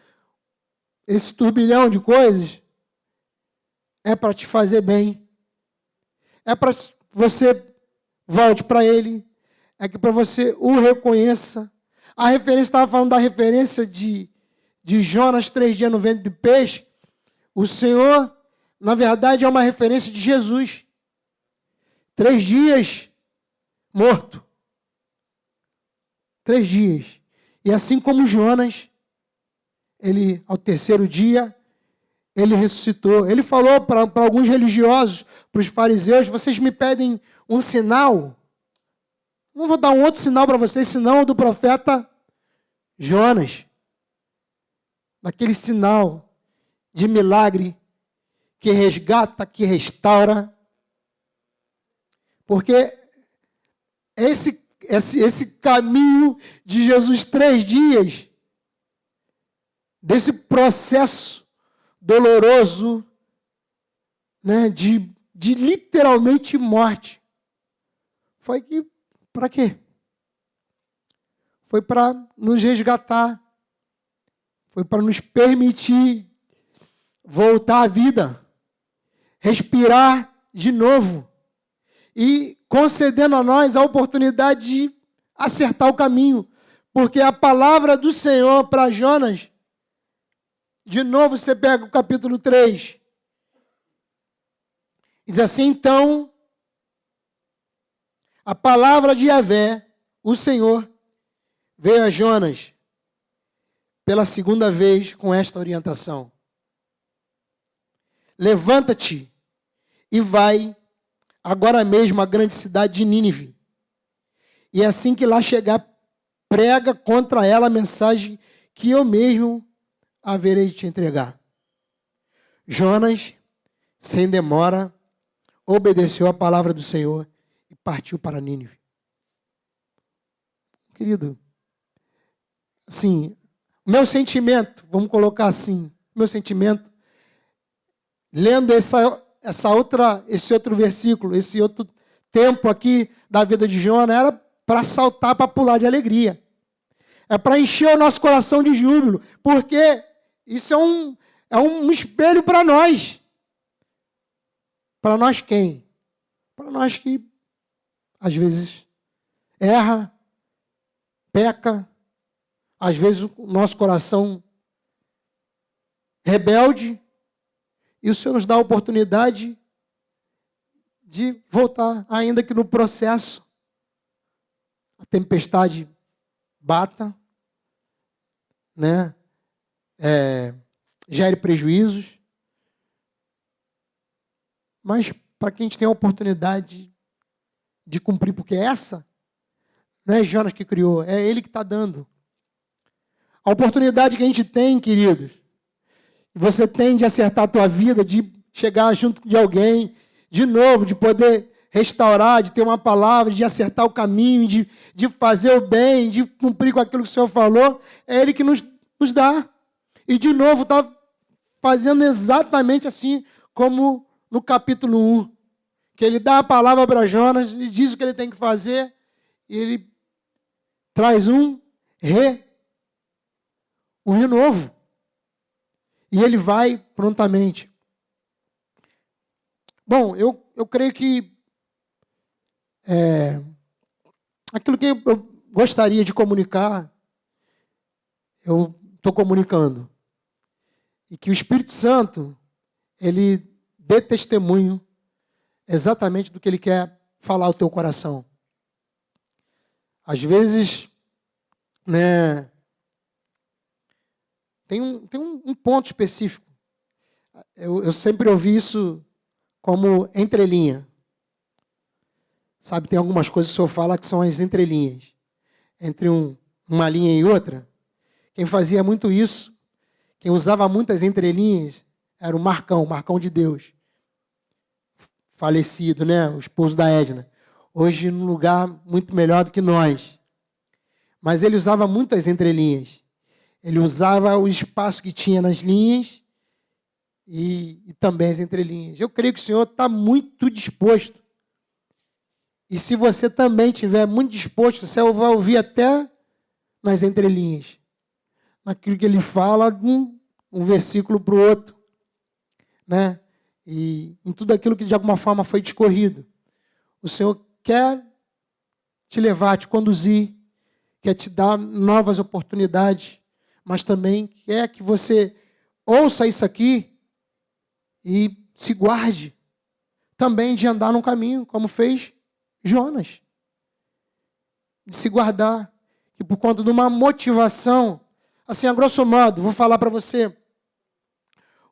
esse turbilhão de coisas, é para te fazer bem. É para você volte para Ele. É que para você o reconheça. A referência, estava falando da referência de Jonas, 3 dias no ventre de peixe. O Senhor, na verdade, é uma referência de Jesus. 3 dias morto. 3 dias. E assim como Jonas, ele, ao 3º dia, ele ressuscitou. Ele falou para alguns religiosos, para os fariseus, vocês me pedem um sinal. Não vou dar um outro sinal para vocês, senão o do profeta Jonas. Daquele sinal de milagre que resgata, que restaura. Porque esse caminho de Jesus 3 dias, desse processo doloroso, né, de literalmente morte, foi que para quê? Foi para nos resgatar. Foi para nos permitir voltar à vida. Respirar de novo. E concedendo a nós a oportunidade de acertar o caminho. Porque a palavra do Senhor para Jonas, de novo você pega o capítulo 3, e diz assim: então, a palavra de Yahvé, o Senhor, veio a Jonas pela segunda vez com esta orientação: levanta-te e vai agora mesmo à grande cidade de Nínive. E assim que lá chegar, prega contra ela a mensagem que eu mesmo haverei de te entregar. Jonas, sem demora, obedeceu a palavra do Senhor e partiu para Nínive. Querido, assim, meu sentimento, vamos colocar assim, meu sentimento, lendo esse outro versículo, esse outro tempo aqui da vida de Jonas, era para saltar, para pular de alegria. É para encher o nosso coração de júbilo, porque isso é um espelho para nós. Para nós quem? Para nós que, às vezes, erra, peca, às vezes o nosso coração rebelde, e o Senhor nos dá a oportunidade de voltar, ainda que no processo a tempestade bata, né? Gere prejuízos, mas para que a gente tenha a oportunidade de cumprir, porque essa não é Jonas que criou, é Ele que está dando. A oportunidade que a gente tem, queridos, você tem de acertar a tua vida, de chegar junto de alguém, de novo, de poder restaurar, de ter uma palavra, de acertar o caminho, de fazer o bem, de cumprir com aquilo que o Senhor falou, é Ele que nos dá. E, de novo, está fazendo exatamente assim como no capítulo 1, que Ele dá a palavra para Jonas e diz o que ele tem que fazer, e Ele traz um renovo. E ele vai prontamente. Bom, eu creio que aquilo que eu gostaria de comunicar, eu estou comunicando. E que o Espírito Santo, ele dê testemunho exatamente do que ele quer falar ao teu coração. Às vezes, né, tem um ponto específico. Eu sempre ouvi isso como entrelinha. Sabe, tem algumas coisas que o senhor fala que são as entrelinhas. Entre uma linha e outra. Quem fazia muito isso, quem usava muitas entrelinhas, era o Marcão de Deus. Falecido, né? O esposo da Edna. Hoje num lugar muito melhor do que nós. Mas ele usava muitas entrelinhas. Ele usava o espaço que tinha nas linhas e também as entrelinhas. Eu creio que o Senhor está muito disposto. E se você também estiver muito disposto, você vai ouvir até nas entrelinhas. Naquilo que ele fala, um versículo para o outro. Né? E em tudo aquilo que de alguma forma foi discorrido. O Senhor quer te levar, te conduzir, quer te dar novas oportunidades, mas também quer que você ouça isso aqui e se guarde também de andar num caminho, como fez Jonas. De se guardar, que por conta de uma motivação, assim, a grosso modo, vou falar para você,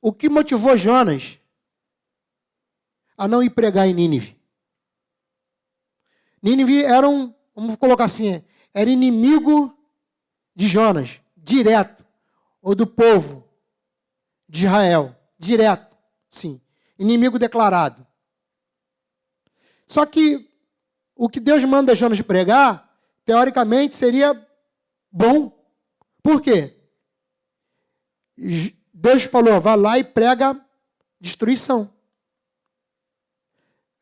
o que motivou Jonas a não ir pregar em Nínive? Nínive era vamos colocar assim, era inimigo de Jonas, direto, ou do povo de Israel, direto, sim, inimigo declarado. Só que o que Deus manda Jonas pregar, teoricamente, seria bom. Por quê? Deus falou, vá lá e prega destruição.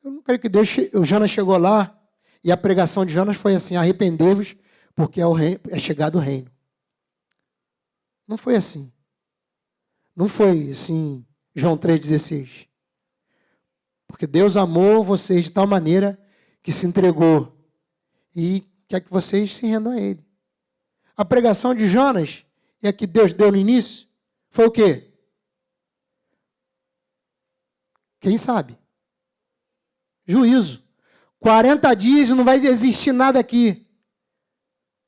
Eu não creio que o Jonas chegou lá e a pregação de Jonas foi assim, arrependei-vos, porque é chegado o reino. Não foi assim. Não foi assim, João 3,16. Porque Deus amou vocês de tal maneira que se entregou e quer que vocês se rendam a Ele. a pregação de Jonas, e a que Deus deu no início, foi o quê? Quem sabe? Juízo. 40 dias e não vai existir nada aqui.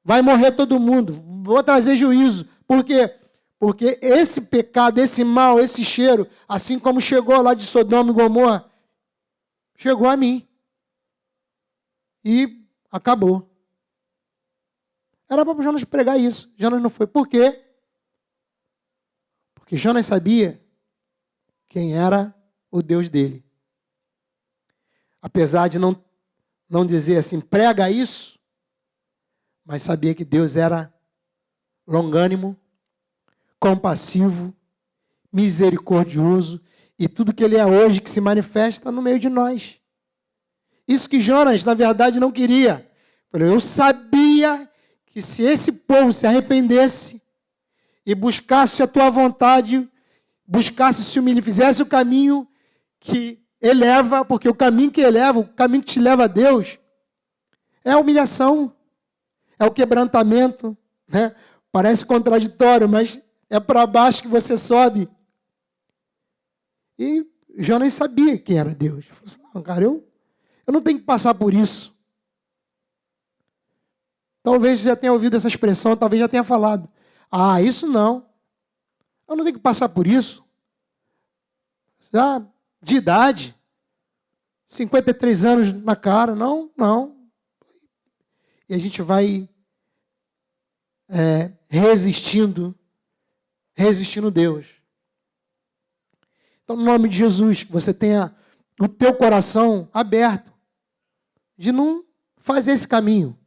Vai morrer todo mundo. Vou trazer juízo. Por quê? Porque esse pecado, esse mal, esse cheiro, assim como chegou lá de Sodoma e Gomorra, chegou a mim. E acabou. Era para Jonas pregar isso. Jonas não foi. Por quê? Porque Jonas sabia quem era o Deus dele. Apesar de não dizer assim, prega isso, mas sabia que Deus era longânimo, compassivo, misericordioso, e tudo que Ele é hoje que se manifesta no meio de nós. Isso que Jonas, na verdade, não queria. Eu sabia que se esse povo se arrependesse e buscasse a tua vontade, buscasse se humilhar, fizesse o caminho que eleva, porque o caminho que eleva, o caminho que te leva a Deus, é a humilhação, é o quebrantamento, né? Parece contraditório, mas é para baixo que você sobe. E Jonas sabia quem era Deus. Ele falou assim, não, cara, eu não tenho que passar por isso. Talvez você já tenha ouvido essa expressão, talvez já tenha falado. Ah, isso não. Eu não tenho que passar por isso. Já de idade, 53 anos na cara, não. E a gente vai resistindo Deus. Então, no nome de Jesus, que você tenha o teu coração aberto de não fazer esse caminho,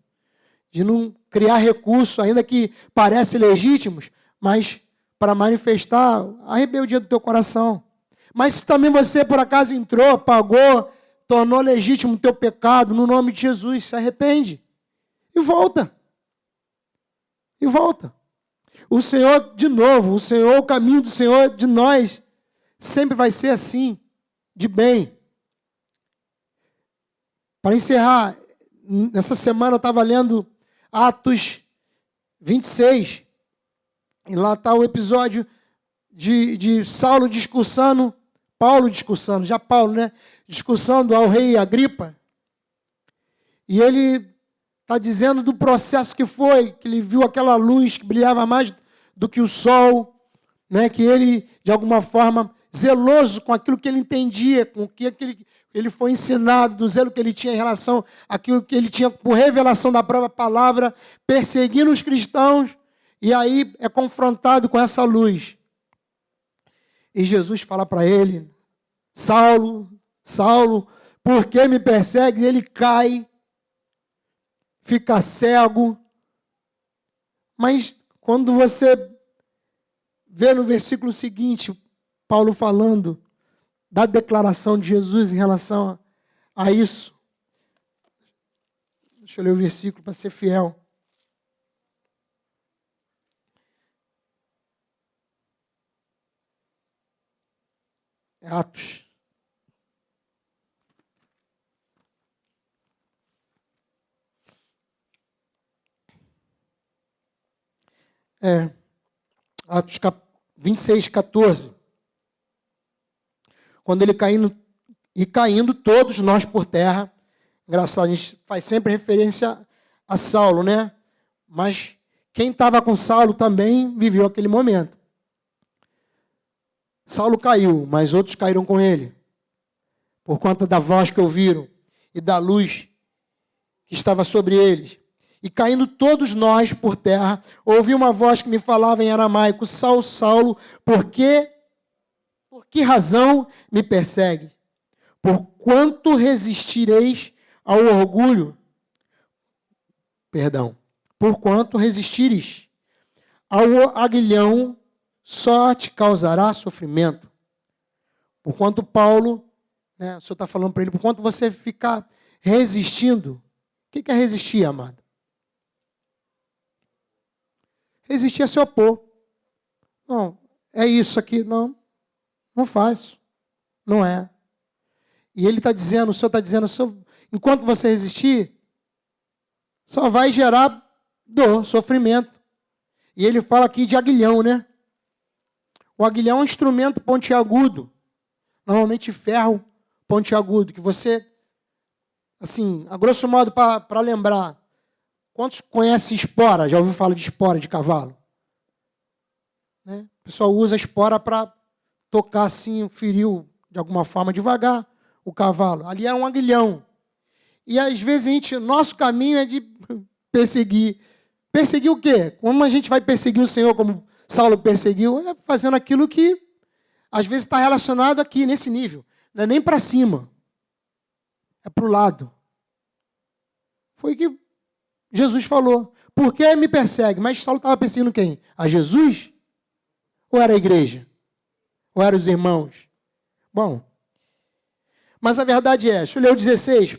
de não criar recursos, ainda que parecem legítimos, mas para manifestar a rebeldia do teu coração. Mas se também você, por acaso, entrou, pagou, tornou legítimo o teu pecado, no nome de Jesus, se arrepende. E volta. E volta. O Senhor, de novo, o caminho do Senhor de nós, sempre vai ser assim, de bem. Para encerrar, nessa semana eu estava lendo Atos 26, e lá está o episódio de Saulo discursando, Paulo, né? Discursando ao rei Agripa. E ele está dizendo do processo que foi, que ele viu aquela luz que brilhava mais do que o sol, né? Que ele, de alguma forma, zeloso com aquilo que ele entendia, com o que ele foi ensinado, do zelo que ele tinha em relação àquilo que ele tinha por revelação da própria palavra, perseguindo os cristãos, e aí é confrontado com essa luz. E Jesus fala para ele, Saulo, Saulo, por que me persegue? E ele cai, fica cego. Mas quando você vê no versículo seguinte, Paulo falando da declaração de Jesus em relação a isso. Deixa eu ler o versículo para ser fiel. Atos. Atos 26, 14. Quando ele caindo todos nós por terra. Engraçado, a gente faz sempre referência a Saulo, né? Mas quem estava com Saulo também viveu aquele momento. Saulo caiu, mas outros caíram com ele. Por conta da voz que ouviram e da luz que estava sobre eles. E caindo todos nós por terra, ouvi uma voz que me falava em aramaico, Saulo, Saulo, por que razão me persegue? Por quanto resistireis ao orgulho? Por quanto resistires ao aguilhão, só te causará sofrimento. Por quanto Paulo, né, o Senhor está falando para ele, por quanto você ficar resistindo. O que é resistir, amado? Resistir é se opor. Não, é isso aqui. Não faço. Não é. E ele está dizendo, o Senhor está dizendo, enquanto você resistir, só vai gerar dor, sofrimento. E ele fala aqui de aguilhão, né? O aguilhão é um instrumento pontiagudo, normalmente ferro pontiagudo, que você, assim, a grosso modo, para lembrar, quantos conhecem espora? Já ouviu falar de espora de cavalo? Né? O pessoal usa a espora para tocar assim, ferir de alguma forma devagar o cavalo. Ali é um aguilhão. E às vezes nosso caminho é de perseguir. Perseguir o quê? Como a gente vai perseguir o Senhor, como Saulo perseguiu? É fazendo aquilo que às vezes está relacionado aqui, nesse nível. Não é nem para cima. É para o lado. Foi o que Jesus falou. Por que me persegue? Mas Saulo estava perseguindo quem? A Jesus? Ou era a igreja? Ou eram os irmãos? Bom, mas a verdade é, deixa eu ler o 16.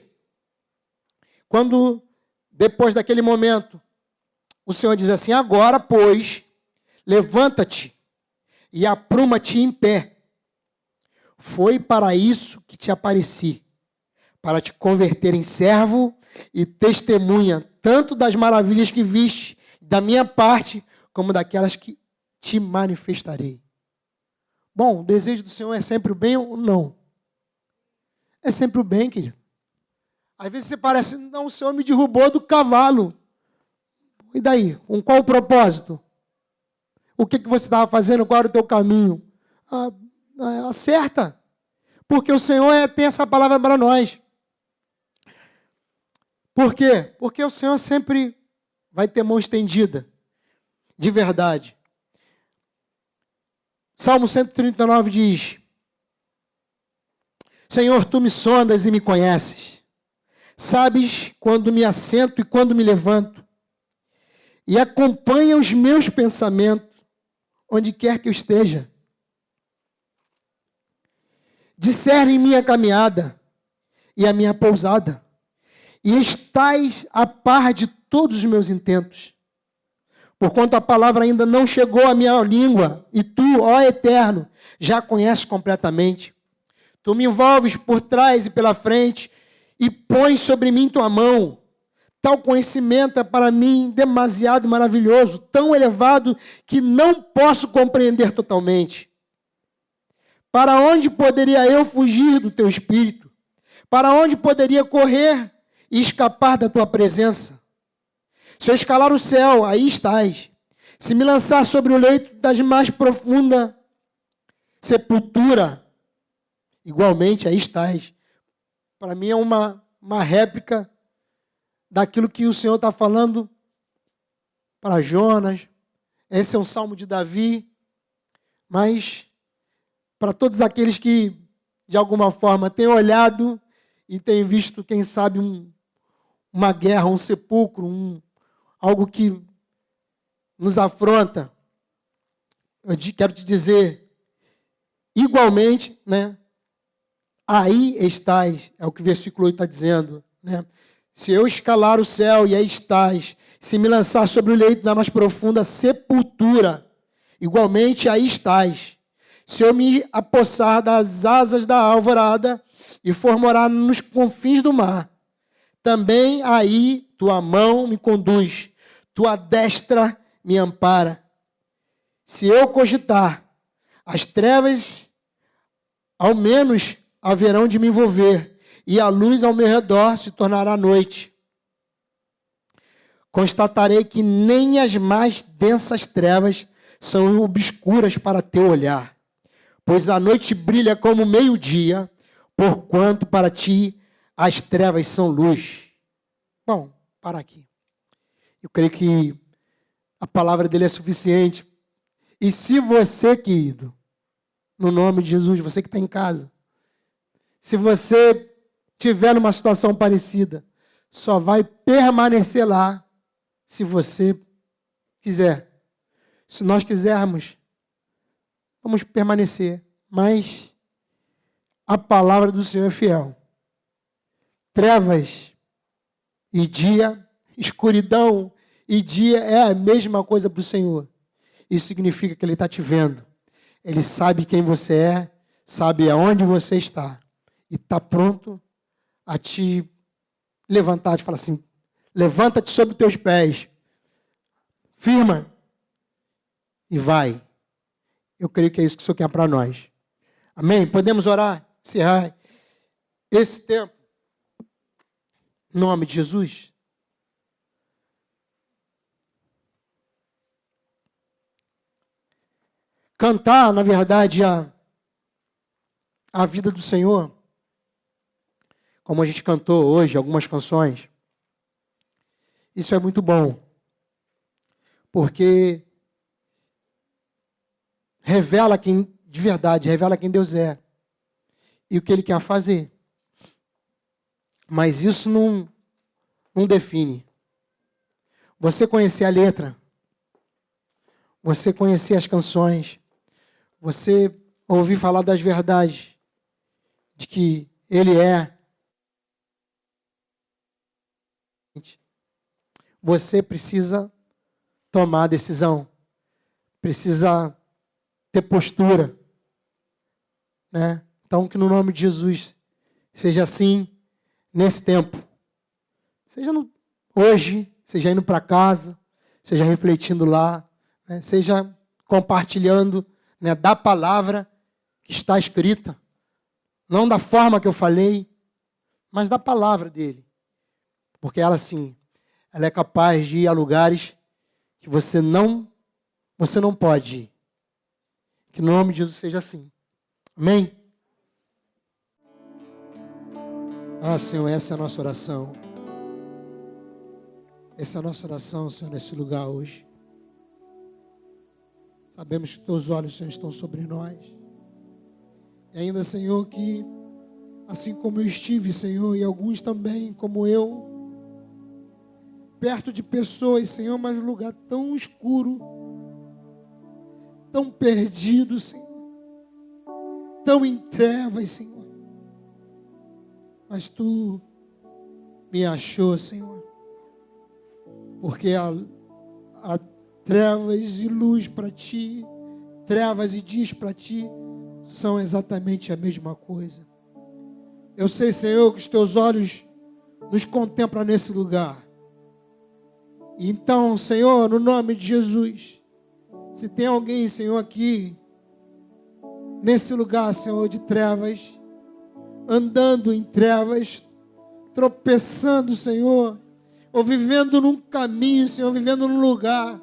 Quando, depois daquele momento, o Senhor diz assim, agora, pois, levanta-te e apruma-te em pé. Foi para isso que te apareci, para te converter em servo e testemunha, tanto das maravilhas que viste, da minha parte, como daquelas que te manifestarei. Bom, o desejo do Senhor é sempre o bem ou não? É sempre o bem, querido. Às vezes você parece, não, o Senhor me derrubou do cavalo. E daí? Com qual o propósito? O que você estava fazendo? Qual era o teu caminho? Acerta. Porque o Senhor tem essa palavra para nós. Por quê? Porque o Senhor sempre vai ter mão estendida. De verdade. Salmo 139 diz, Senhor, tu me sondas e me conheces. Sabes quando me assento e quando me levanto. E acompanha os meus pensamentos, onde quer que eu esteja. Discerne minha caminhada e a minha pousada. E estás a par de todos os meus intentos. Porquanto a palavra ainda não chegou à minha língua, e tu, ó Eterno, já conheces completamente. Tu me envolves por trás e pela frente, e pões sobre mim tua mão. Tal conhecimento é para mim demasiado maravilhoso, tão elevado que não posso compreender totalmente. Para onde poderia eu fugir do teu espírito? Para onde poderia correr e escapar da tua presença? Se eu escalar o céu, aí estás. Se me lançar sobre o leito das mais profunda sepultura, igualmente aí estás. Para mim é uma réplica daquilo que o Senhor está falando para Jonas. Esse é um salmo de Davi. Mas para todos aqueles que, de alguma forma, têm olhado e têm visto, quem sabe, uma guerra, um sepulcro, algo que nos afronta, eu quero te dizer, igualmente, né? Aí estás, é o que o versículo 8 está dizendo, né? Se eu escalar o céu e aí estás, se me lançar sobre o leito da mais profunda sepultura, igualmente aí estás. Se eu me apossar das asas da alvorada e for morar nos confins do mar, também aí tua mão me conduz, tua destra me ampara. Se eu cogitar, as trevas ao menos haverão de me envolver, e a luz ao meu redor se tornará noite. Constatarei que nem as mais densas trevas são obscuras para teu olhar, pois a noite brilha como meio-dia, porquanto para ti as trevas são luz. Bom, para aqui. Eu creio que a palavra dele é suficiente. E se você, querido, no nome de Jesus, você que está em casa, se você tiver numa situação parecida, só vai permanecer lá se você quiser. Se nós quisermos, vamos permanecer. Mas a palavra do Senhor é fiel. Trevas e dia, escuridão e dia é a mesma coisa para o Senhor. Isso significa que Ele está te vendo. Ele sabe quem você é, sabe aonde você está. E está pronto a te levantar, te falar assim, levanta-te sobre os teus pés. Firma, e vai. Eu creio que é isso que o Senhor quer para nós. Amém? Podemos orar, encerrar esse tempo. Em nome de Jesus. Cantar, na verdade, a vida do Senhor, como a gente cantou hoje, algumas canções, isso é muito bom, porque revela quem, de verdade, revela quem Deus é e o que Ele quer fazer. Mas isso não define. Você conhecer a letra, você conhecer as canções, você ouvir falar das verdades, de que Ele é. Você precisa tomar a decisão, precisa ter postura, né? Então, que no nome de Jesus seja assim nesse tempo. Seja hoje, seja indo para casa, seja refletindo lá, né? Seja compartilhando, né, da palavra que está escrita. Não da forma que eu falei, mas da palavra dele. Porque ela, sim, ela é capaz de ir a lugares que você não pode ir. Que no nome de Jesus seja assim. Amém? Ah, Senhor, essa é a nossa oração. Essa é a nossa oração, Senhor, nesse lugar hoje. Sabemos que teus olhos, Senhor, estão sobre nós. E ainda, Senhor, que assim como eu estive, Senhor, e alguns também, como eu, perto de pessoas, Senhor, mas num lugar tão escuro, tão perdido, Senhor, tão em trevas, Senhor. Mas Tu me achou, Senhor, porque há trevas e luz para Ti, trevas e dias para Ti, são exatamente a mesma coisa. Eu sei, Senhor, que os Teus olhos nos contemplam nesse lugar. Então, Senhor, no nome de Jesus, se tem alguém, Senhor, aqui, nesse lugar, Senhor, de trevas, andando em trevas, tropeçando, Senhor, ou vivendo num caminho, Senhor, vivendo num lugar,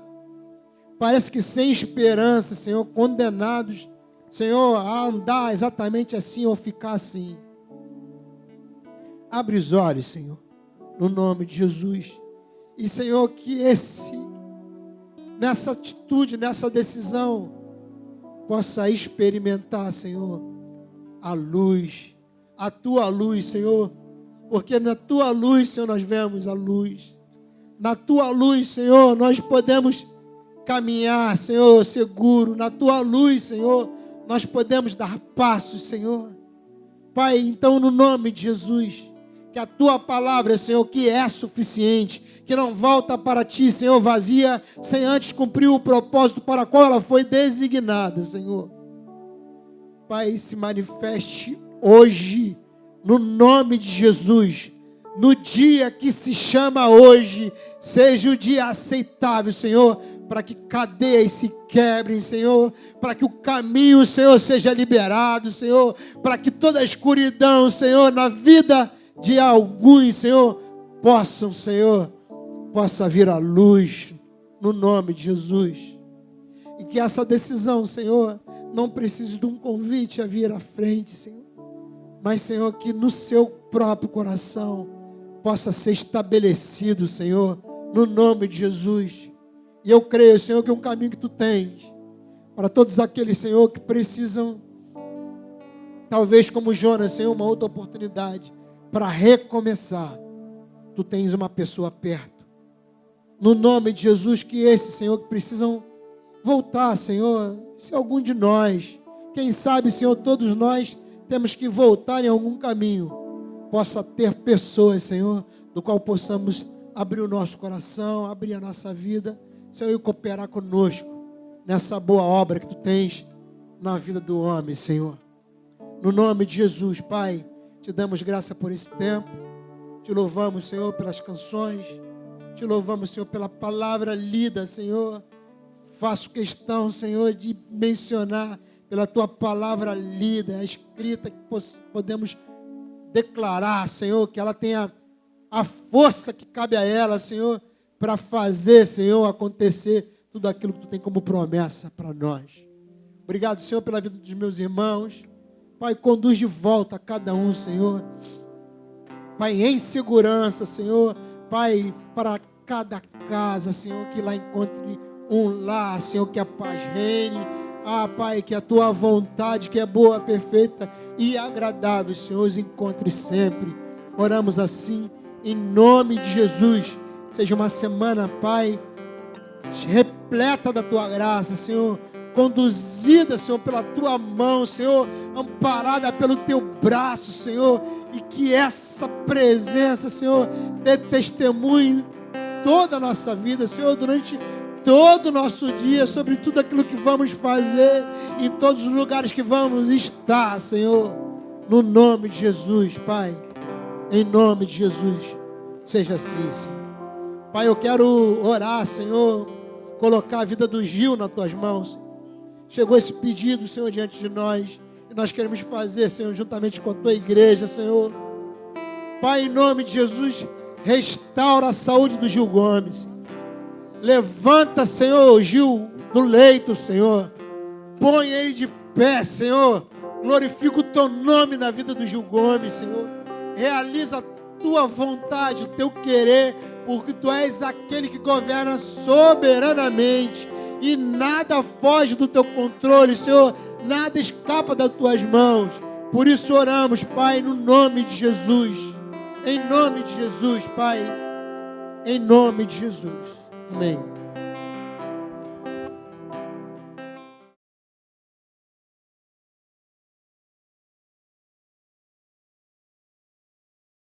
parece que sem esperança, Senhor, condenados, Senhor, a andar exatamente assim ou ficar assim. Abre os olhos, Senhor, no nome de Jesus. E, Senhor, que nessa atitude, nessa decisão, possa experimentar, Senhor, a luz, a Tua luz, Senhor, porque na Tua luz, Senhor, nós vemos a luz. Na Tua luz, Senhor, nós podemos caminhar, Senhor, seguro. Na Tua luz, Senhor, nós podemos dar passos, Senhor. Pai, então, no nome de Jesus, que a Tua palavra, Senhor, que é suficiente, que não volta para Ti, Senhor, vazia, sem antes cumprir o propósito para o qual ela foi designada, Senhor. Pai, se manifeste hoje, no nome de Jesus, no dia que se chama hoje, seja o dia aceitável, Senhor, para que cadeias se quebrem, Senhor, para que o caminho, Senhor, seja liberado, Senhor, para que toda a escuridão, Senhor, na vida de alguns, Senhor, possa vir a luz, no nome de Jesus. E que essa decisão, Senhor, não precise de um convite a vir à frente, Senhor, mas, Senhor, que no seu próprio coração possa ser estabelecido, Senhor, no nome de Jesus. E eu creio, Senhor, que é um caminho que Tu tens para todos aqueles, Senhor, que precisam, talvez como Jonas, Senhor, uma outra oportunidade para recomeçar. Tu tens uma pessoa perto. No nome de Jesus, que esses, Senhor, que precisam voltar, Senhor, se algum de nós, quem sabe, Senhor, todos nós temos que voltar em algum caminho, possa ter pessoas, Senhor, do qual possamos abrir o nosso coração, abrir a nossa vida, Senhor, e cooperar conosco nessa boa obra que Tu tens na vida do homem, Senhor. No nome de Jesus, Pai, Te damos graça por esse tempo. Te louvamos, Senhor, pelas canções. Te louvamos, Senhor, pela palavra lida, Senhor. faço questão, Senhor, de mencionar pela tua palavra lida, escrita, que podemos declarar, Senhor, que ela tenha a força que cabe a ela, Senhor, para fazer, Senhor, acontecer tudo aquilo que tu tem como promessa para nós. Obrigado, Senhor, pela vida dos meus irmãos. Pai, conduz de volta a cada um, Senhor. Pai, em segurança, Senhor. Pai, para cada casa, Senhor, que lá encontre um lar, Senhor, que a paz reine. Pai, que a tua vontade, que é boa, perfeita e agradável, Senhor, os encontre sempre. Oramos assim, em nome de Jesus. Seja uma semana, Pai, repleta da tua graça, Senhor, conduzida, Senhor, pela tua mão, Senhor, amparada pelo teu braço, Senhor, e que essa presença, Senhor, dê testemunho toda a nossa vida, Senhor, durante todo o nosso dia, sobre tudo aquilo que vamos fazer, em todos os lugares que vamos estar, Senhor, no nome de Jesus, Pai, em nome de Jesus, seja assim, Senhor. Pai, eu quero orar, Senhor, colocar a vida do Gil nas tuas mãos. Chegou esse pedido, Senhor, diante de nós, e nós queremos fazer, Senhor, juntamente com a tua igreja, Senhor. Pai, em nome de Jesus, restaura a saúde do Gil Gomes. Levanta, Senhor, o Gil do leito, Senhor. Põe ele de pé, Senhor. Glorifica o teu nome na vida do Gil Gomes, Senhor. Realiza a tua vontade, o teu querer, porque tu és aquele que governa soberanamente e nada foge do teu controle, Senhor, nada escapa das tuas mãos. Por isso oramos, Pai, no nome de Jesus, em nome de Jesus, Pai, em nome de Jesus, amém.